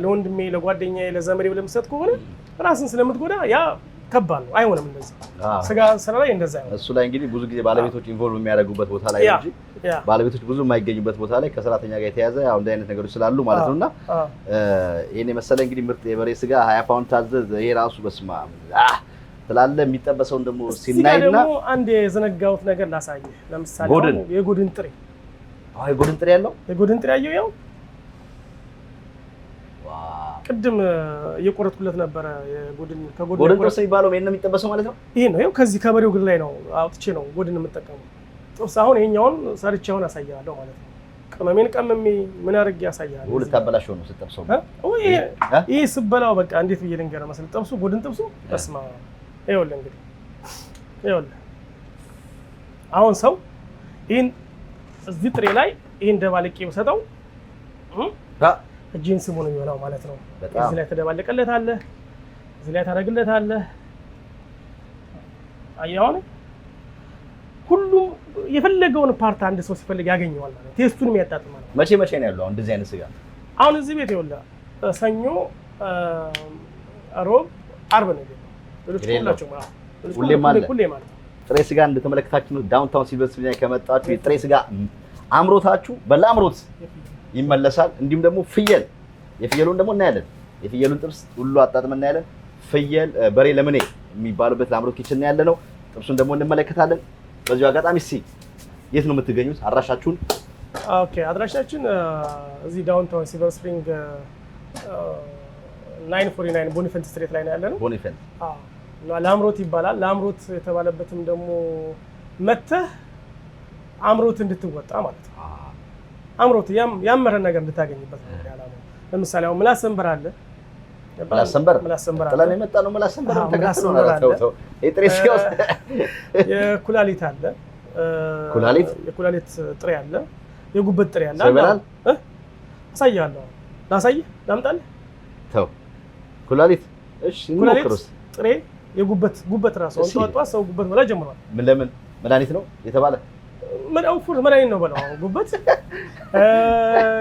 ለወንድሜ ለጓደኛዬ ለዘመዴ ብለህ የምትሰጥ ከሆነ ራስን ስለምትጎዳ ያ ከባድ ነው። አይሆንም እንደዚህ ስጋ ስራ ላይ እንደዛ አይሆንም። እሱ ላይ እንግዲህ ብዙ ጊዜ ባለቤቶች ኢንቮልቭ የሚያደርጉበት ቦታ ላይ እንጂ ባለቤቶች ብዙ የማይገኙበት ቦታ ላይ ከሰራተኛ ጋር የተያዘ ያው እንደ አይነት ነገሮች ስላሉ ማለት ነውና ይሄን የመሰለ እንግዲህ ምርጥ የበሬ ስጋ 20 ፓውንድ ታዘዝ። ይሄ ራሱ በስማ ስላለ የሚጠበሰውን ደግሞ ሲናይና ደግሞ አንድ የዘነጋሁት ነገር ላሳየህ። ለምሳሌ የጎድን ጥሬ የጎድን ጥሬ ያለው የጎድን ጥሬ ያየው ያው ቅድም እየቆረጥኩለት ነበረ። ጎድን ጥብስ የሚባለው ምን ነው የሚጠበሰው ማለት ነው? ይሄ ነው። ይኸው ከዚህ ከበሬው እግር ላይ ነው አውጥቼ ነው ጎድን የምጠቀመው። ጥብስ አሁን ይሄኛውን ሰርቼውን አሳያለሁ ማለት ነው። ቅመሜን ቀመሜ ምን አድርጌ አሳያለሁ። ሁሉ ታበላሽው ነው ስትጠብሰው። ይሄ ስበላው በቃ እንዴት ብዬ ልንገርህ መሰለህ? ጥብሱ ጎድን ጥብሱ በስማ ይኸውልህ እንግዲህ ይኸውልህ አሁን ሰው ይሄን እዚህ ጥሬ ላይ ይሄን ደባልቄ ብሰጠው እጂን ስሙ ነው የሚሆነው ማለት ነው። እዚህ ላይ ተደባለቀለታለህ፣ እዚህ ላይ ታረግለታለህ። አያውን ሁሉም የፈለገውን ፓርት አንድ ሰው ሲፈልግ ያገኘዋል ማለት ነው። ቴስቱንም ያጣጥማል። መቼ ነው ያለው እንደዚህ አይነት ስጋ? አሁን እዚህ ቤት ይኸውልህ ሰኞ፣ ሮብ፣ አርብ ነው ያለው። ሁሌም ማለት ጥሬ ስጋ እንደተመለከታችሁ ዳውንታውን ሲልቨር ስፕሪንግ ከመጣችሁ የጥሬ ስጋ አምሮታችሁ በላምሮት ይመለሳል። እንዲሁም ደግሞ የፍየሉን ደግሞ እናያለን። የፍየሉን ጥብስ ሁሉ አጣጥመን እናያለን። ፍየል በሬ ለምኔ የሚባሉበት ላምሮት ኪችን ነው ያለነው። ጥብሱን ደግሞ እንመለከታለን። በዚሁ አጋጣሚ የት ነው የምትገኙት? አድራሻችሁን? ኦኬ፣ አድራሻችን እዚህ ዳውንታውን ሲልቨር ስፕሪንግ 949 ቦኒፈንት ስትሬት ላይ ነው ያለነው። ቦኒፈንት ላምሮት ይባላል። ላምሮት የተባለበትም ደግሞ መተህ አምሮት እንድትወጣ ማለት ነው። አምሮት ያመረ ነገር እንድታገኝበት ነው ያላለው። ለምሳሌ አሁን ምላስ ሰንበር አለ። ምላሰንበር ምላሰንበር ጥለን የመጣ ነው። ምላሰንበር ተከትሎ ነው የጥሬስጋው የኩላሊት አለ የኩላሊት ጥሬ አለ የጉበት ጥሬ አለ ሰበላል አሳያለሁ ላሳይህ ላምጣልህ ተው ኩላሊት እሺ እንሞክርስ ጥሬ የጉበት ራሱ ወጣው ሰው ጉበት መላ ጀምሯል ምን ለምን መድኃኒት ነው የተባለ መድኃኒት ነው በለው ጉበት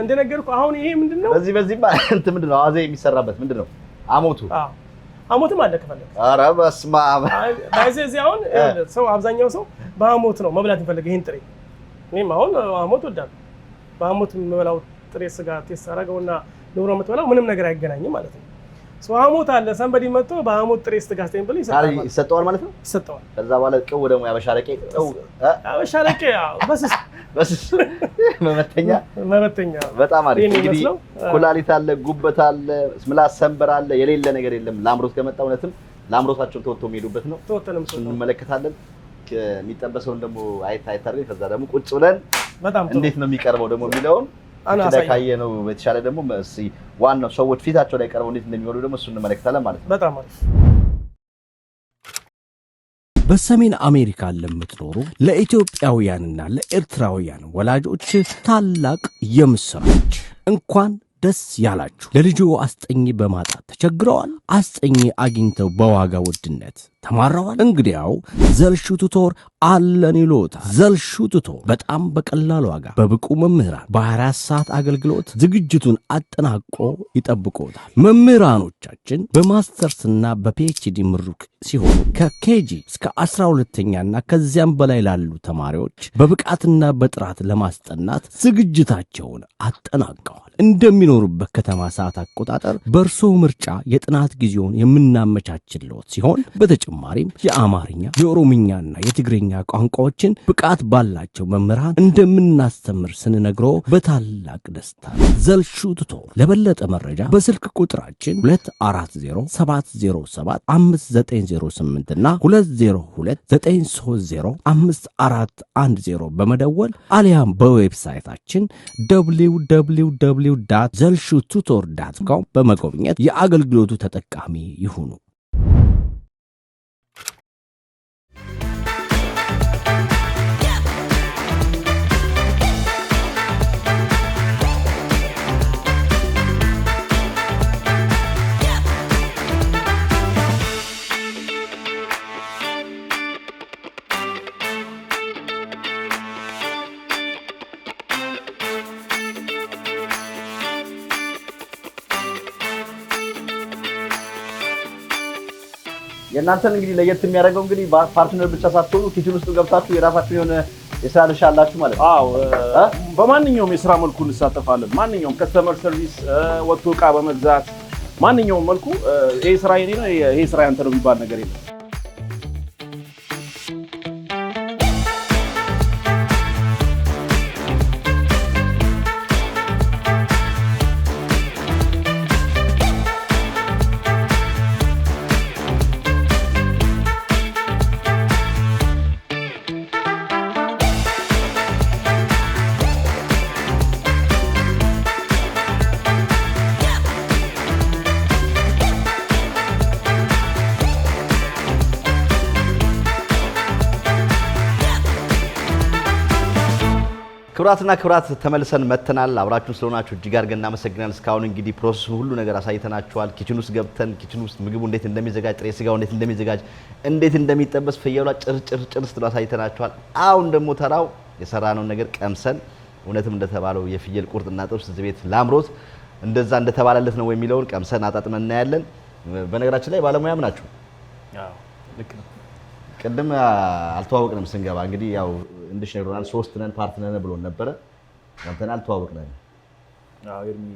እንደነገርኩ አሁን ይሄ ምንድነው በዚህ እንት ምንድነው አዜ የሚሰራበት ምንድነው አሞትም አለ ከፈለክ ኧረ በስመ አብ ባይዘዚህ አሁን ሰው አብዛኛው ሰው በአሞት ነው መብላት ይፈልግ ይሄን ጥሬ እኔም አሁን አሞት ወዳለሁ በአሞት የምበላው ጥሬ ስጋ ቴስት አደረገውና ኑሮ የምትበላው ምንም ነገር አይገናኝም ማለት ነው ሰው አሞት አለ ሰንበዲ መጥቶ በአሞት ጥሬ ስጋ ስቴን ብለ ይሰጠዋል ማለት ነው ይሰጠዋል ከዛ በኋላ ቅው ደግሞ ያበሻረቄ ያበሻረቄ በስስ መመተኛ በጣም አሪፍ እንግዲህ ኩላሊት አለ ጉበት አለ ምላስ ሰንበር አለ የሌለ ነገር የለም ላምሮት ከመጣ እውነትም ላምሮታቸውን ተወጥቶ የሚሄዱበት ነው ተወጥተንም እንመለከታለን የሚጠበሰውን ደግሞ አይታርገን ከዛ ደግሞ ቁጭ ብለን እንዴት ነው የሚቀርበው ደግሞ የሚለውን ካየ ነው በተሻለ ደግሞ ዋናው ሰዎች ፊታቸው ላይ ቀርበው እንዴት እንደሚወዱ ደግሞ እሱን እንመለከታለን ማለት ነው በጣም አሪፍ በሰሜን አሜሪካ ለምትኖሩ ለኢትዮጵያውያንና ለኤርትራውያን ወላጆች ታላቅ የምስራች እንኳን ደስ ያላችሁ ለልጆ አስጠኝ በማጣት ተቸግረዋል አስጠኝ አግኝተው በዋጋ ውድነት ተማራዋል እንግዲያው ዘልሹ ቱቶር አለን ይሎታል ዘልሹ ቱቶር በጣም በቀላል ዋጋ በብቁ መምህራን በ24 ሰዓት አገልግሎት ዝግጅቱን አጠናቆ ይጠብቆታል መምህራኖቻችን በማስተርስና በፒኤችዲ ምሩቅ ሲሆኑ ከኬጂ እስከ 12ኛና ከዚያም በላይ ላሉ ተማሪዎች በብቃትና በጥራት ለማስጠናት ዝግጅታቸውን አጠናቀዋል እንደሚኖሩበት ከተማ ሰዓት አቆጣጠር በርሶ ምርጫ የጥናት ጊዜውን የምናመቻችልዎት ሲሆን በተጨማሪም የአማርኛ የኦሮምኛና የትግርኛ ቋንቋዎችን ብቃት ባላቸው መምህራን እንደምናስተምር ስንነግሮ በታላቅ ደስታ ዘልሹ ቱቶር ለበለጠ መረጃ በስልክ ቁጥራችን 2407507598 እና 2029305410 በመደወል አሊያም በዌብሳይታችን www.zelshututor.com በመጎብኘት የአገልግሎቱ ተጠቃሚ ይሁኑ የእናንተን እንግዲህ ለየት የሚያደርገው እንግዲህ ፓርትነር ብቻ ሳትሆኑ ኪችን ውስጥ ገብታችሁ የራሳችሁ የሆነ የስራ ድርሻ አላችሁ ማለት ነው አዎ በማንኛውም የስራ መልኩ እንሳተፋለን ማንኛውም ከስተመር ሰርቪስ ወጥቶ ዕቃ በመግዛት ማንኛውም መልኩ ይሄ ስራ የኔ ነው ይሄ ስራ ያንተ ነው የሚባል ነገር የለም ክብራትና ክብራት ተመልሰን መተናል አብራችሁን ስለሆናችሁ እጅግ አድርገን እናመሰግናለን እስካሁን እንግዲህ ፕሮሰሱ ሁሉ ነገር አሳይተናችኋል ኪችን ውስጥ ገብተን ኪችን ውስጥ ምግቡ እንዴት እንደሚዘጋጅ ጥሬ ስጋው እንዴት እንደሚዘጋጅ እንዴት እንደሚጠበስ ፍየሏ ጭር ስትሉ አሳይተናችኋል አሁን ደግሞ ተራው የሰራነው ነገር ቀምሰን እውነትም እንደተባለው የፍየል ቁርጥና ጥብስ እዚህ ቤት ላምሮት እንደዛ እንደተባለለት ነው የሚለውን ቀምሰን አጣጥመን እናያለን በነገራችን ላይ ባለሙያም ናችሁ አዎ ልክ ነው ቀደም አልተዋወቅንም ስንገባ እንግዲህ ያው እንድሽ ነግሮናል 3 ነን ፓርትነር ብሎን ነበር አንተን አልተዋወቅንም አዎ ኤርሚ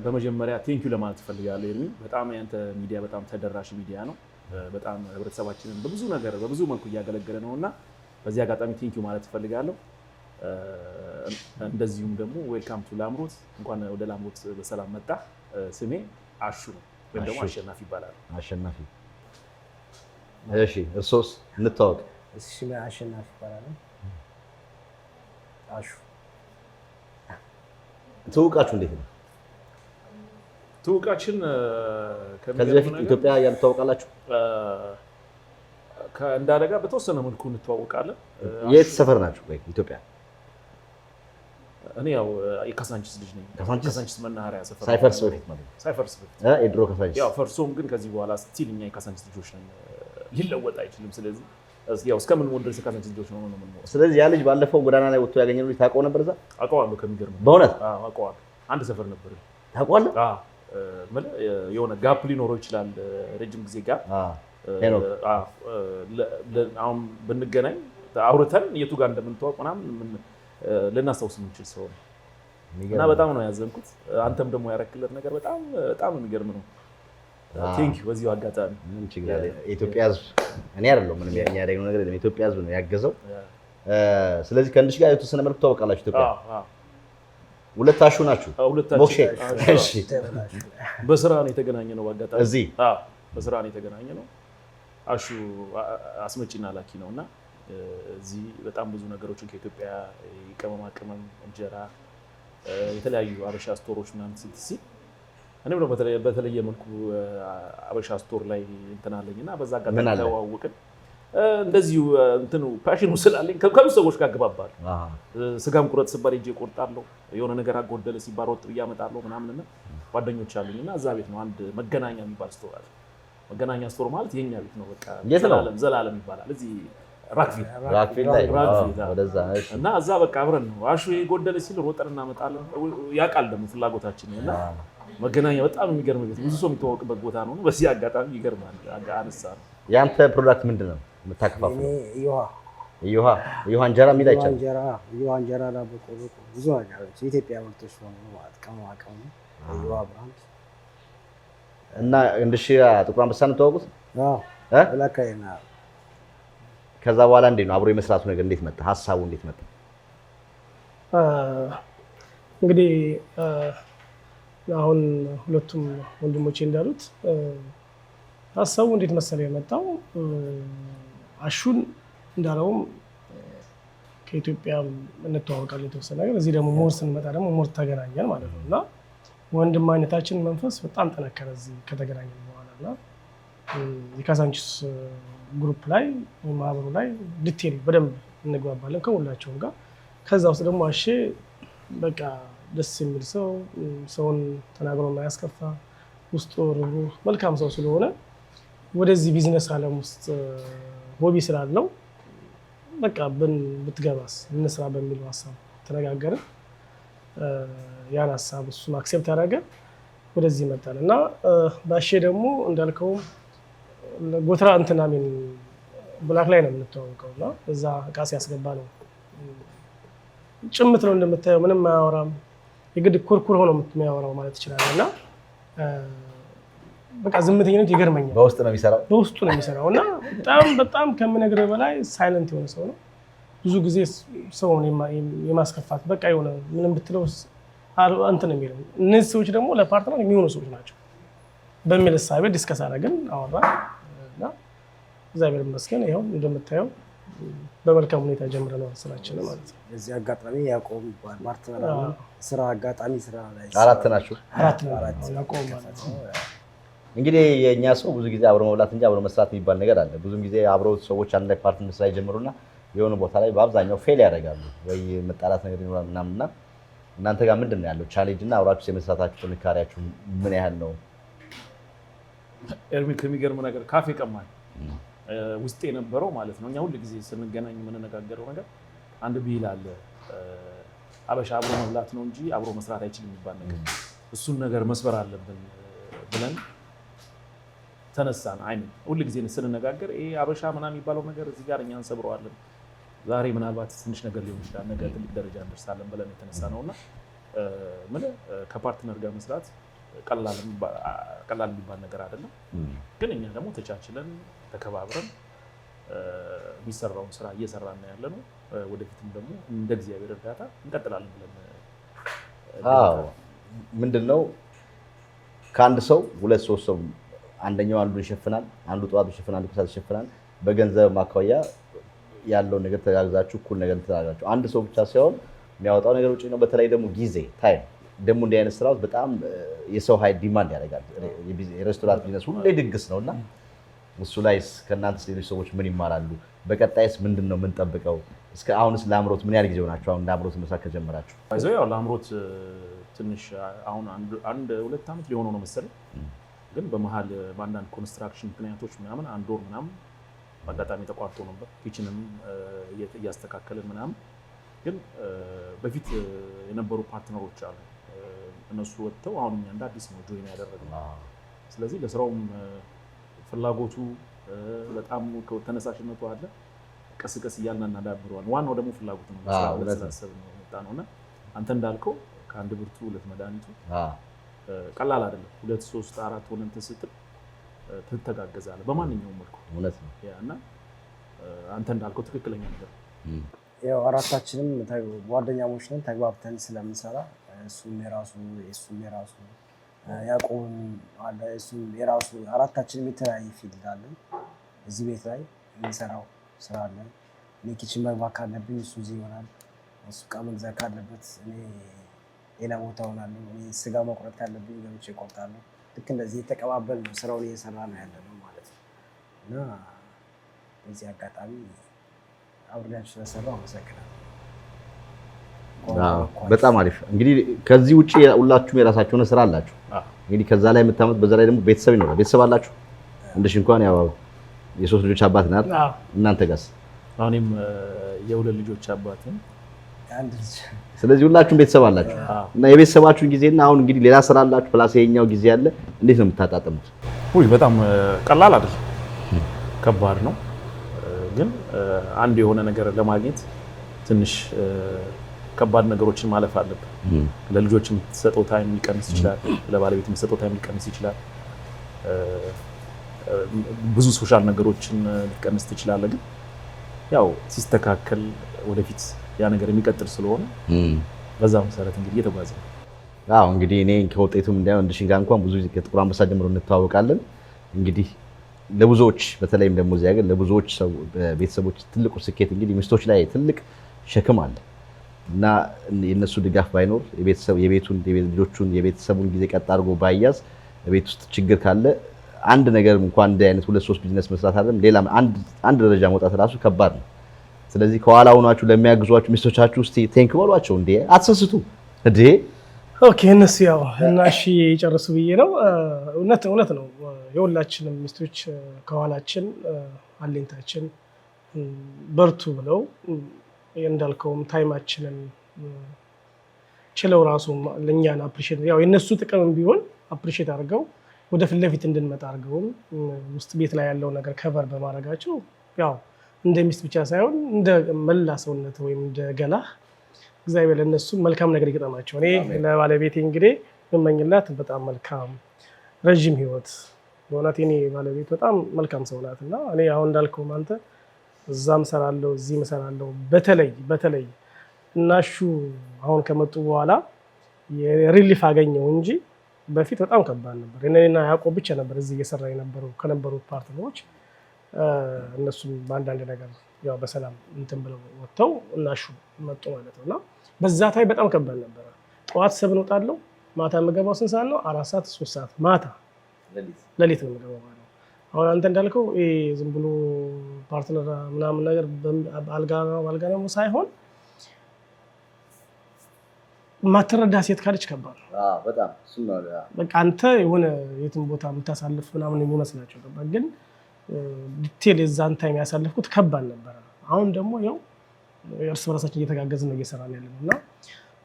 በመጀመሪያ ቴንኪው ለማለት ፈልጋለሁ ኤርሚ በጣም ያንተ ሚዲያ በጣም ተደራሽ ሚዲያ ነው በጣም ህብረተሰባችንን በብዙ ነገር በብዙ መልኩ እያገለገለ ነውና በዚህ አጋጣሚ ቴንኪው ማለት ፈልጋለሁ እንደዚሁም ደግሞ ዌልካም ቱ ላምሮት እንኳን ወደ ላምሮት በሰላም መጣ ስሜ አሹ ነው ወይም ደግሞ አሸናፊ ይባላል አሸናፊ እሺ እርሶስ እንተዋወቅ እሺ አሸናፊ ይባላል አሹ ተውቃችሁ እንዴት ነው ትውቃችን ከዚህ በፊት ኢትዮጵያ ያልተዋወቃላችሁ ከእንዳለጋ በተወሰነ መልኩ እንተዋወቃለን። የት ሰፈር ናችሁ ወይ ኢትዮጵያ? እኔ ያው የካሳንቺስ ልጅ ነኝ። ካሳንቺስ መናኸሪያ ሰፈር ሳይፈርስ በፊት ማለት ነው። ሳይፈርስ በፊት የድሮ ካሳንቺስ ያው ፈርሶም ግን ከዚህ በኋላ ስቲል እኛ የካሳንቺስ ልጆች ነን። ሊለወጥ አይችልም። ስለዚህ ያው እስከምን ወንድ ድረስ የካሳንቺስ ልጆች ነው የምንሆነው። ስለዚህ ያ ልጅ ባለፈው ጎዳና ላይ ወጥቶ ያገኘነው ልጅ ታውቀው ነበር? እዛ አውቀዋለሁ። ከሚገርም በእውነት አውቀዋለሁ። አንድ ሰፈር ነበር። ታውቀዋለህ? የሆነ ጋፕ ሊኖረው ይችላል ረጅም ጊዜ ጋር አሁን ብንገናኝ አውርተን የቱ ጋር እንደምንተዋወቅ ምናምን ልናስታውስ የምንችል ሰው ነው እና በጣም ነው ያዘንኩት። አንተም ደግሞ ያረክለት ነገር በጣም በጣም የሚገርም ነው። ቴንክ ዩ። በዚሁ አጋጣሚ ምን ችግር አለ? የኢትዮጵያ ሕዝብ እኔ አይደለሁም ምንም ያደረገው ነገር የለም። የኢትዮጵያ ሕዝብ ነው ያገዘው። ስለዚህ ከእንድሽ ጋር የተወሰነ መልኩ ታወቃላችሁ ኢትዮጵያ? ሁለታችሁ ናችሁ? ቦክሼ እሺ። በስራ ነው የተገናኘ ነው በአጋጣሚ እዚህ? በስራ ነው የተገናኘ ነው። አሹ አስመጪና ላኪ ነውና እዚህ በጣም ብዙ ነገሮችን ከኢትዮጵያ ቅመማ ቅመም፣ እንጀራ፣ የተለያዩ አበሻ ስቶሮች ምናምን ሲል እኔም ደግሞ በተለየ መልኩ አበሻ ስቶር ላይ እንትን አለኝና በዛ አጋጣሚ ተዋወቅን። እንደዚሁ እንትኑ ፓሽኑ ስላለኝ ከብዙ ሰዎች ጋር አገባባለሁ። ስጋም ቁረጥ ሲባል ሄጄ እቆርጣለሁ። የሆነ ነገር አጎደለ ሲባል ወጥ ብዬ አመጣለሁ ምናምንና ጓደኞች አሉኝና እዛ ቤት ነው አንድ መገናኛ የሚባል ስቶር አለ። መገናኛ ስቶር ማለት የኛ ቤት ነው። በቃ ዘላለም ይባላል። እዚህ ራክፊል ላይ ወደዛ እና እዛ በቃ አብረን ነው አሹ የጎደለ ሲል ሮጠን እናመጣለን። ያውቃል ደግሞ ፍላጎታችን እና መገናኛ በጣም የሚገርም ቤት፣ ብዙ ሰው የሚተዋወቅበት ቦታ ነው። በዚህ አጋጣሚ ይገርማል። አነሳ ነው። ያንተ ፕሮዳክት ምንድን ነው የምታከፋፍለው? እዮሃ እንጀራ የሚል አይቻልም። እዮሃ እንጀራ ዳቦ፣ ቆሎ፣ ብዙ ነገሮች የኢትዮጵያ ምርቶች ሆኑ ማለት ቅመማ ቅመም እዮሃ ብራንድ እና እንድሽ ጥቁር አንበሳ ነው ተዋወቁት? ብላካይና ከዛ በኋላ እንዴት ነው አብሮ የመስራቱ ነገር እንዴት መጣ? ሀሳቡ እንዴት መጣ? እንግዲህ አሁን ሁለቱም ወንድሞቼ እንዳሉት ሀሳቡ እንዴት መሰለ የመጣው አሹን እንዳለውም ከኢትዮጵያ እንተዋወቃለን የተወሰነ ነገር፣ እዚህ ደግሞ ሞር ስንመጣ ደግሞ ሞር ተገናኘን ማለት ነው እና ወንድማነታችን መንፈስ በጣም ጠነከረ እዚህ ከተገናኘን በኋላ እና የካሳንቺስ ግሩፕ ላይ ማህበሩ ላይ ዲቴል በደንብ እንግባባለን ከሁላቸውም ጋር። ከዛ ውስጥ ደግሞ አሼ በቃ ደስ የሚል ሰው፣ ሰውን ተናግሮ የማያስከፋ ውስጡ ሩህሩህ መልካም ሰው ስለሆነ ወደዚህ ቢዝነስ ዓለም ውስጥ ሆቢ ስላለው በቃ ብትገባስ እንስራ በሚለው ሀሳብ ተነጋገርን። ያን ሀሳብ እሱም አክሴፕት ያደረገ ወደዚህ መጣን እና ባሼ ደግሞ እንዳልከው ጎተራ እንትናሚን ብላክ ላይ ነው የምንተዋወቀው እና እዛ እቃ ሲያስገባ ነው ጭምት ነው እንደምታየው፣ ምንም አያወራም። የግድ ኩርኩር ሆኖ የሚያወራው ማለት ይችላል እና በቃ ዝምተኝነት ይገርመኛል። በውስጥ ነው የሚሰራው እና በጣም ከምነግርህ በላይ ሳይለንት የሆነ ሰው ነው። ብዙ ጊዜ ሰውን የማስከፋት በቃ የሆነ ምንም ብትለው እንትን የሚለው እነዚህ ሰዎች ደግሞ ለፓርትነር የሚሆኑ ሰዎች ናቸው በሚል እሳቤ ዲስከስ አደረግን፣ አወራን እና እግዚአብሔር ይመስገን ይኸው እንደምታየው በመልካም ሁኔታ ጀምረናል ስራችን ማለት ነው። እዚህ አጋጣሚ ያዕቆብ ይባላል ፓርትነር አለ። ስራ አጋጣሚ ስራ ላይ አራት ናችሁ? አራት ያዕቆብ ማለት ነው። እንግዲህ የእኛ ሰው ብዙ ጊዜ አብሮ መብላት እንጂ አብሮ መስራት የሚባል ነገር አለ። ብዙም ጊዜ አብረው ሰዎች አንድ ላይ ፓርትነር ስራ ይጀምሩና የሆነ ቦታ ላይ በአብዛኛው ፌል ያደርጋሉ ወይ መጣላት ነገር ይኖራል ምናምንና እናንተ ጋር ምንድን ነው ያለው ቻሌንጅ እና አብራችሁ የመስራታችሁ ጥንካሬያችሁ ምን ያህል ነው? ኤርሚ ከሚገርም ነገር ካፌ ቀማኝ ውስጥ የነበረው ማለት ነው። እኛ ሁሉ ጊዜ ስንገናኝ የምንነጋገረው ነገር አንድ ብሂል አለ፣ አበሻ አብሮ መብላት ነው እንጂ አብሮ መስራት አይችልም የሚባል ነገር፣ እሱን ነገር መስበር አለብን ብለን ተነሳን። አይደል ሁሉ ጊዜ ስንነጋገር ይሄ አበሻ ምናምን የሚባለው ነገር እዚህ ጋር እኛ እንሰብረዋለን፣ ዛሬ ምናልባት ትንሽ ነገር ሊሆን ይችላል፣ ነገ ትልቅ ደረጃ እንደርሳለን ብለን የተነሳ ነውና ከፓርትነር ጋር መስራት ቀላል የሚባል ነገር አይደለም። ግን እኛ ደግሞ ተቻችለን ተከባብረን የሚሰራውን ስራ እየሰራን ያለ ነው። ወደፊትም ደግሞ እንደ እግዚአብሔር እርዳታ እንቀጥላለን ብለን ምንድነው ከአንድ ሰው ሁለት ሶስት ሰው አንደኛው አንዱ ይሸፍናል፣ አንዱ ጠዋት ይሸፍናል፣ አንዱ ከሰዓት ይሸፍናል። በገንዘብ ማከዋያ ያለው ነገር ተጋግዛችሁ እኩል ነገር ተጋግዛችሁ አንድ ሰው ብቻ ሳይሆን የሚያወጣው ነገር ውጪ ነው። በተለይ ደግሞ ጊዜ ታይም ደግሞ እንዲህ አይነት ስራዎች በጣም የሰው ኃይል ዲማንድ ያደርጋል። የሬስቶራንት ቢዝነስ ሁሌ ድግስ ነውና እሱ ላይስ ከእናንተስ ሌሎች ሰዎች ምን ይማራሉ? በቀጣይስ ምንድነው የምንጠብቀው? እስከ አሁንስ ለአምሮት ምን ያህል ጊዜ ሆናችሁ አሁን ለአምሮት መስራት ከጀመራችሁ? ያው ለአምሮት ትንሽ አሁን አንድ 2 ዓመት ሊሆነው ነው መሰለኝ። ግን በመሃል በአንዳንድ ኮንስትራክሽን ምክንያቶች ምናምን 1 ወር ምናምን በአጋጣሚ ተቋርጦ ነበር። ኪችንም እያስተካከልን ምናምን። ግን በፊት የነበሩ ፓርትነሮች አሉ። እነሱ ወጥተው አሁን እኛ እንደ አዲስ ነው ጆይን ያደረግነው። ስለዚህ ለስራውም ፍላጎቱ በጣም ተነሳሽነቱ አለ። ቀስ ቀስ እያልን እናዳብረዋለን። ዋናው ደግሞ ፍላጎቱ ነው። ስለሰብ ነው መጣ ነውና አንተ እንዳልከው ከአንድ ብርቱ 2 መድኃኒቱ ቀላል አይደለም። 2 3 4 ሆነን ስትል ትተጋገዛለህ በማንኛውም መልኩ እውነት ነው። እና አንተ እንዳልከው ትክክለኛ ነገር ያው አራታችንም ጓደኛሞች ነን። ተግባብተን ስለምንሰራ እሱም የራሱ ያቆም አለ እሱም የራሱ አራታችንም የተለያየ ፊልድ አለን። እዚህ ቤት ላይ የምንሰራው ስራ አለ። እኔ ኪችን መግባት ካለብኝ እሱ እዚህ ይሆናል። እሱ ዕቃ መግዛት ካለበት እኔ ሌላ ቦታ ሆናለሁ። እኔ ስጋ መቁረጥ ካለብኝ ገብቼ እቆርጣለሁ። ልክ እንደዚህ የተቀባበል ነው ስራውን እየሰራ ነው ያለነው ማለት ነው። እና በዚህ አጋጣሚ አብሬያችሁ ስለሰራው አመሰግናለሁ። በጣም አሪፍ። እንግዲህ ከዚህ ውጪ ሁላችሁም የራሳችሁ ስራ አላችሁ። እንግዲህ ከዛ ላይ የምታመጥ በዛ ላይ ደግሞ ቤተሰብ ይኖራል። ቤተሰብ አላችሁ? እንደሽ እንኳን ያው የ3 ልጆች አባት ናት። እናንተ ጋርስ? እኔም የ2 ልጆች አባት ነኝ። አንድ ልጅ። ስለዚህ ሁላችሁም ቤተሰብ አላችሁ እና የቤተሰባችሁን ጊዜና አሁን እንግዲህ ሌላ ስራ አላችሁ ፕላስ የኛው ጊዜ አለ። እንዴት ነው የምታጣጥሙት? በጣም ቀላል አይደለም፣ ከባድ ነው። ግን አንድ የሆነ ነገር ለማግኘት ትንሽ ከባድ ነገሮችን ማለፍ አለብን። ለልጆች የምትሰጠው ታይም ሊቀንስ ይችላል። ለባለቤት የምትሰጠው ታይም ሊቀንስ ይችላል። ብዙ ሶሻል ነገሮችን ሊቀንስ ትችላለህ። ግን ያው ሲስተካከል ወደፊት ያ ነገር የሚቀጥል ስለሆነ በዛ መሰረት እንግዲህ እየተጓዘ ነው። እንግዲህ እኔ ከውጤቱም እንዳው እንደሽን ጋር እንኳን ብዙ ከጥቁር አንበሳ ጀምሮ እንተዋወቃለን። እንግዲህ ለብዙዎች በተለይም ደግሞ እዚህ ሀገር ለብዙዎች ሰው ቤተሰቦች ትልቁ ስኬት እንግዲህ ሚስቶች ላይ ትልቅ ሸክም አለ እና የነሱ ድጋፍ ባይኖር የቤቱን ልጆቹን የቤተሰቡን ጊዜ ቀጥ አድርጎ ባያዝ ቤት ውስጥ ችግር ካለ አንድ ነገር እንኳን እንደ አይነት 2-3 ቢዝነስ መስራት አይደለም ሌላ አንድ ደረጃ መውጣት ራሱ ከባድ ነው። ስለዚህ ከኋላ ሆናችሁ ለሚያግዟችሁ ሚስቶቻችሁ እስቲ ቴንክ በሏቸው። እንዴ አትሰስቱ እንዴ። ኦኬ እነሱ ያው እና እሺ ይጨርሱ ብዬ ነው። እውነት ነው። የሁላችንም ሚስቶች ከኋላችን አለኝታችን በርቱ ብለው እንዳልከውም ታይማችንን ችለው ራሱ ለኛን አፕሪሺየት ያው የነሱ ጥቅም ቢሆን አፕሪሺየት አድርገው ወደ ፊት ለፊት እንድንመጣ አድርገው ውስጥ ቤት ላይ ያለው ነገር ከቨር በማድረጋቸው ያው እንደ ሚስት ብቻ ሳይሆን እንደ መላ ሰውነት ወይም እንደ ገላ እግዚአብሔር ለነሱ መልካም ነገር ይገጠማቸው። እኔ ለባለቤቴ እንግዲህ የምመኝላት በጣም መልካም ረጅም ህይወት በእውነት እኔ ባለቤት በጣም መልካም ሰው ናት እና እኔ አሁን እንዳልከው አንተ እዛም ሰራለው እዚህም ሰራለው በተለይ እናሹ አሁን ከመጡ በኋላ የሪሊፍ አገኘው እንጂ በፊት በጣም ከባድ ነበር። እኔና ያዕቆብ ብቻ ነበር እዚህ እየሰራ ከነበሩት ፓርትነሮች እነሱም በአንዳንድ ነገር ያው በሰላም እንትን ብለው ወጥተው እናሹ መጡ ማለት ነውና በዛ ታይ በጣም ከባድ ነበር። ጠዋት 7 ወጣለው ማታ የምገባው 6 ሰዓት ነው 4 ሰዓት 3 ሰዓት ማታ ሌሊት ነው የምገባው ማለት ነው። አሁን አንተ እንዳልከው ዝም ብሎ ፓርትነር ምናምን ነገር አልጋ ነው ሳይሆን ማትረዳ ሴት ካለች ከባድ ነው በጣም በቃ አንተ የሆነ የትም ቦታ የምታሳልፍ ምናምን የሚመስላቸው ነበር። ግን ዲቴል የዛን ታይም ያሳልፍኩት ከባድ ነበር። አሁን ደግሞ ያው እርስ በራሳችን እየተጋገዝን ነው እየሰራን ያለነው እና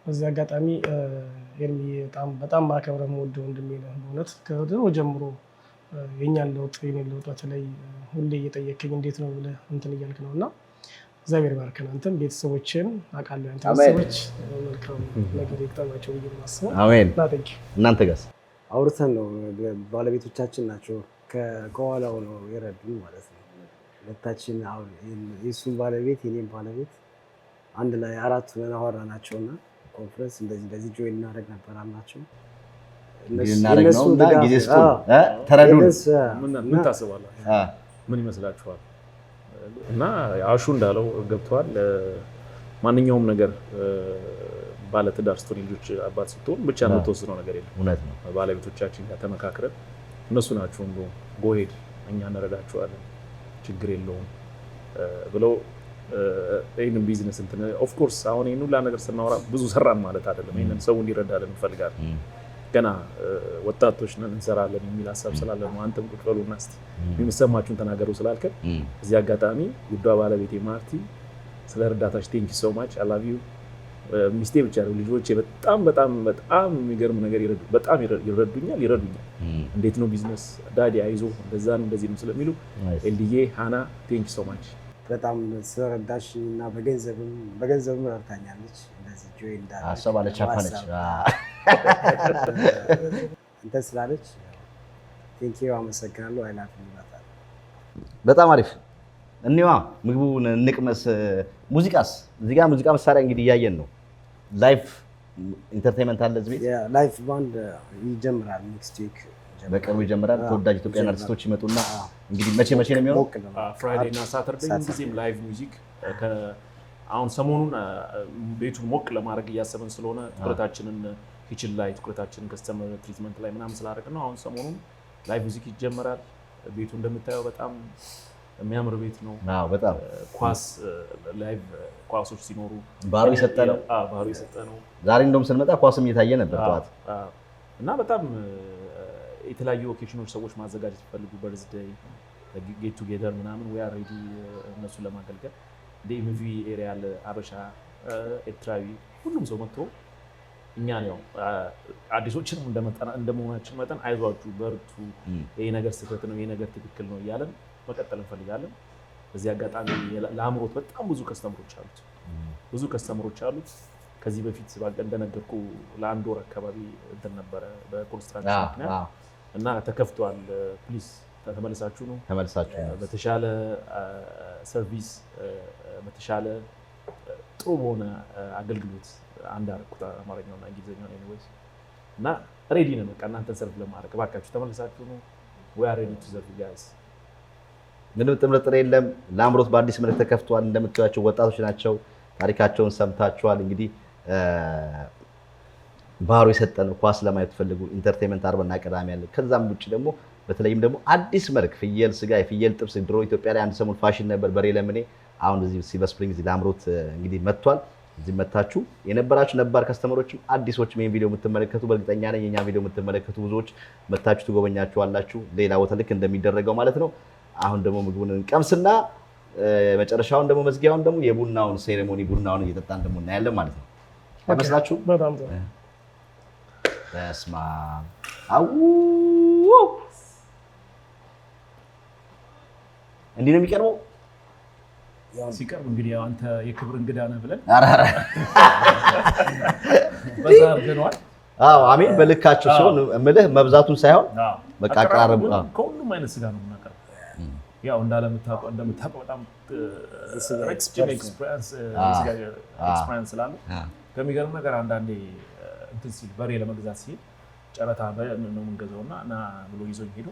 በዚህ አጋጣሚ ኤርሚ በጣም ማከብረው ወንድም ወንድሜ ነው በእውነት ከድሮ ጀምሮ የኛን ለውጥ የኔን ለውጥ በተለይ ሁሌ እየጠየቀኝ እንዴት ነው ብለህ እንትን እያልክ ነውና እግዚአብሔር ይባርክህ። አንተም ቤተሰቦችን አውቃለሁ አንተ ቤተሰቦች መልካም ነገር ይቅጠማቸው ብዬ ማስበው። አሜን። እናንተ ጋርስ? አውርተን ነው ባለቤቶቻችን ናቸው ከኋላው ነው የረዱን ማለት ነው። ሁለታችን አሁን የእሱን ባለቤት የኔን ባለቤት አንድ ላይ 4 ሆነን አወራናቸውና ኮንፈረንስ እንደዚህ ጆይን እናደርግ ነበር አልናቸው። እነሱ ጊዜ ስጡ ተረዱን። ምን ታስባላችሁ? ምን ይመስላችኋል? እና አሹ እንዳለው ገብቷል። ማንኛውም ነገር ባለትዳር ስትሆን ልጆች አባት ስትሆን ብቻ ነው ተወስኖ ነገር የለም። እውነት ነው። ባለቤቶቻችን ጋር ተመካክረን እነሱ ናቸው እንዶ ጎሄድ እኛ እንረዳቸዋለን ችግር የለውም ብለው ይሄንን ቢዝነስ እንትን ኦፍ ኮርስ አሁን ይሄን ሁሉ ነገር ስናወራ ብዙ ሰራን ማለት አይደለም። ይሄንን ሰው እንዲረዳልን እንፈልጋለን። ገና ወጣቶች ነን እንሰራለን የሚል ሀሳብ ስላለ ነው። አንተም ቁጭ በሉና እስቲ የሚሰማችሁን ተናገሩ ስላልከን እዚህ አጋጣሚ ውዷ ባለቤቴ ማርቲ ስለ እርዳታሽ ቴንክ ዩ ሶ ማች አይ ላቭ ዩ። ሚስቴ ብቻ ነው ልጆቼ በጣም በጣም በጣም የሚገርም ነገር ይረዱኛል። እንዴት ነው ቢዝነስ ዳዲ አይዞ እንደዛ ነው እንደዚህ ነው ስለሚሉ ኤልዲዬ ሃና ቴንክ ዩ ሶ ማች በጣም ስለረዳሽና በገንዘብም ረድታኛለች። እንደዚህ ጆይ እንዳለ አሰባለች አፋለች እንተ ስላለች ቴንክ ዩ አመሰግናለሁ። አይላፍ ይባታል። በጣም አሪፍ እንዋ ምግቡን እንቅመስ። ሙዚቃስ እዚህ ጋር ሙዚቃ መሳሪያ እንግዲህ እያየን ነው። ላይቭ ኢንተርቴይንመንት አለ እዚህ ቤት። ላይቭ ባንድ ይጀምራል ኔክስት ዊክ በቅርቡ ይጀምራል። ተወዳጅ ኢትዮጵያውያን አርቲስቶች ይመጡና እንግዲህ መቼ ነው የሚሆነው? ፍራይዴ እና ሳተርዴይ ጊዜም ላይቭ ሚውዚክ አሁን ሰሞኑን ቤቱን ሞቅ ለማድረግ እያሰብን ስለሆነ ትኩረታችንን ኪችን ላይ ትኩረታችንን ከስተመር ትሪትመንት ላይ ምናምን ስላደረግን ነው። አሁን ሰሞኑን ላይቭ ሚውዚክ ይጀምራል። ቤቱ እንደምታየው በጣም የሚያምር ቤት ነው። በጣም ኳስ ላይቭ ኳሶች ሲኖሩ ባሩ የሰጠ ነው። ዛሬ እንደውም ስንመጣ ኳስም እየታየ ነበር ጠዋት እና በጣም የተለያዩ ኦኬሽኖች ሰዎች ማዘጋጀት ይፈልጉ በርዝዴይ ጌት ቱጌዘር ምናምን we are ready እነሱን ለማገልገል ዲኤምቪ ኤሪያ ያለ አበሻ ኤርትራዊ ሁሉም ሰው መጥቶ እኛን ያው አዲሶችንም እንደመሆናችን መጠን አይዟችሁ በርቱ፣ ይሄ ነገር ስህተት ነው፣ ይሄ ነገር ትክክል ነው እያለን መቀጠል እንፈልጋለን። በዚህ አጋጣሚ ለአምሮት በጣም ብዙ ከስተመሮች አሉት። ከዚህ በፊት እንደነገርኩ ለአንድ ወር አካባቢ እንትን ነበረ በኮንስትራክሽን ምክንያት እና ተከፍቷል። ፕሊዝ ተመልሳችሁ ነው በተሻለ ሰርቪስ በተሻለ ጥሩ በሆነ አገልግሎት አንድ አረኩት አማርኛውና እንግሊዘኛው ኤኒዌይስ እና ሬዲ ነን በቃ እናንተን ሰርቭ ለማድረግ እባካችሁ ተመልሳችሁ ነው we are ready to serve you guys። ምንም ጥርጥር የለም ለአምሮት በአዲስ መልክ ተከፍቷል። እንደምታዩቸው ወጣቶች ናቸው። ታሪካቸውን ሰምታችኋል። እንግዲህ ባህሩ የሰጠን ኳስ ለማየት ፈልጉ ኢንተርቴይንመንት አርብና ቅዳሜ ያለ። ከዛም ውጭ ደግሞ በተለይም ደግሞ አዲስ መልክ ፍየል ስጋ የፍየል ጥብስ ድሮ ኢትዮጵያ ላይ አንድ ሰሞን ፋሽን ነበር በሬ ለምኔ። አሁን እዚህ ሲልቨር ስፕሪንግ እዚህ ለአምሮት እንግዲህ መጥቷል። እዚህ መታችሁ የነበራችሁ ነባር ከስተመሮችም አዲሶችም ይሄን ቪዲዮ የምትመለከቱ በእርግጠኛ ነኝ የኛ ቪዲዮ የምትመለከቱ ብዙዎች መታችሁ ትጎበኛችኋላችሁ ሌላ ቦታ ልክ እንደሚደረገው ማለት ነው። አሁን ደግሞ ምግቡን እንቀምስና መጨረሻውን ደግሞ መዝጊያውን ደግሞ የቡናውን ሴሬሞኒ ቡናውን እየጠጣን ደግሞ እናያለን ማለት ነው። አይመስላችሁ? በጣም ጥሩ። በስመ አብ እንዲህ ነው የሚቀርበው። ሲቀርብ እንግዲህ ያው አንተ የክብር እንግዳ ነህ ብለን በዛ አድርገነዋል። አሜን። በልካቸው ሲሆን እምልህ መብዛቱን ሳይሆን በቃ አቀራረቡ ከሁሉም አይነት ስጋ ነው የምናቀርበው። ያው እንደምታውቀው በጣም ኤክስፒሪየንስ ስላለ ከሚገርም ነገር አንዳንዴ እንትን ሲል በሬ ለመግዛት ሲሄድ ጨረታ ነው የምንገዛውና እና ብሎ ይዞኝ ሄዶ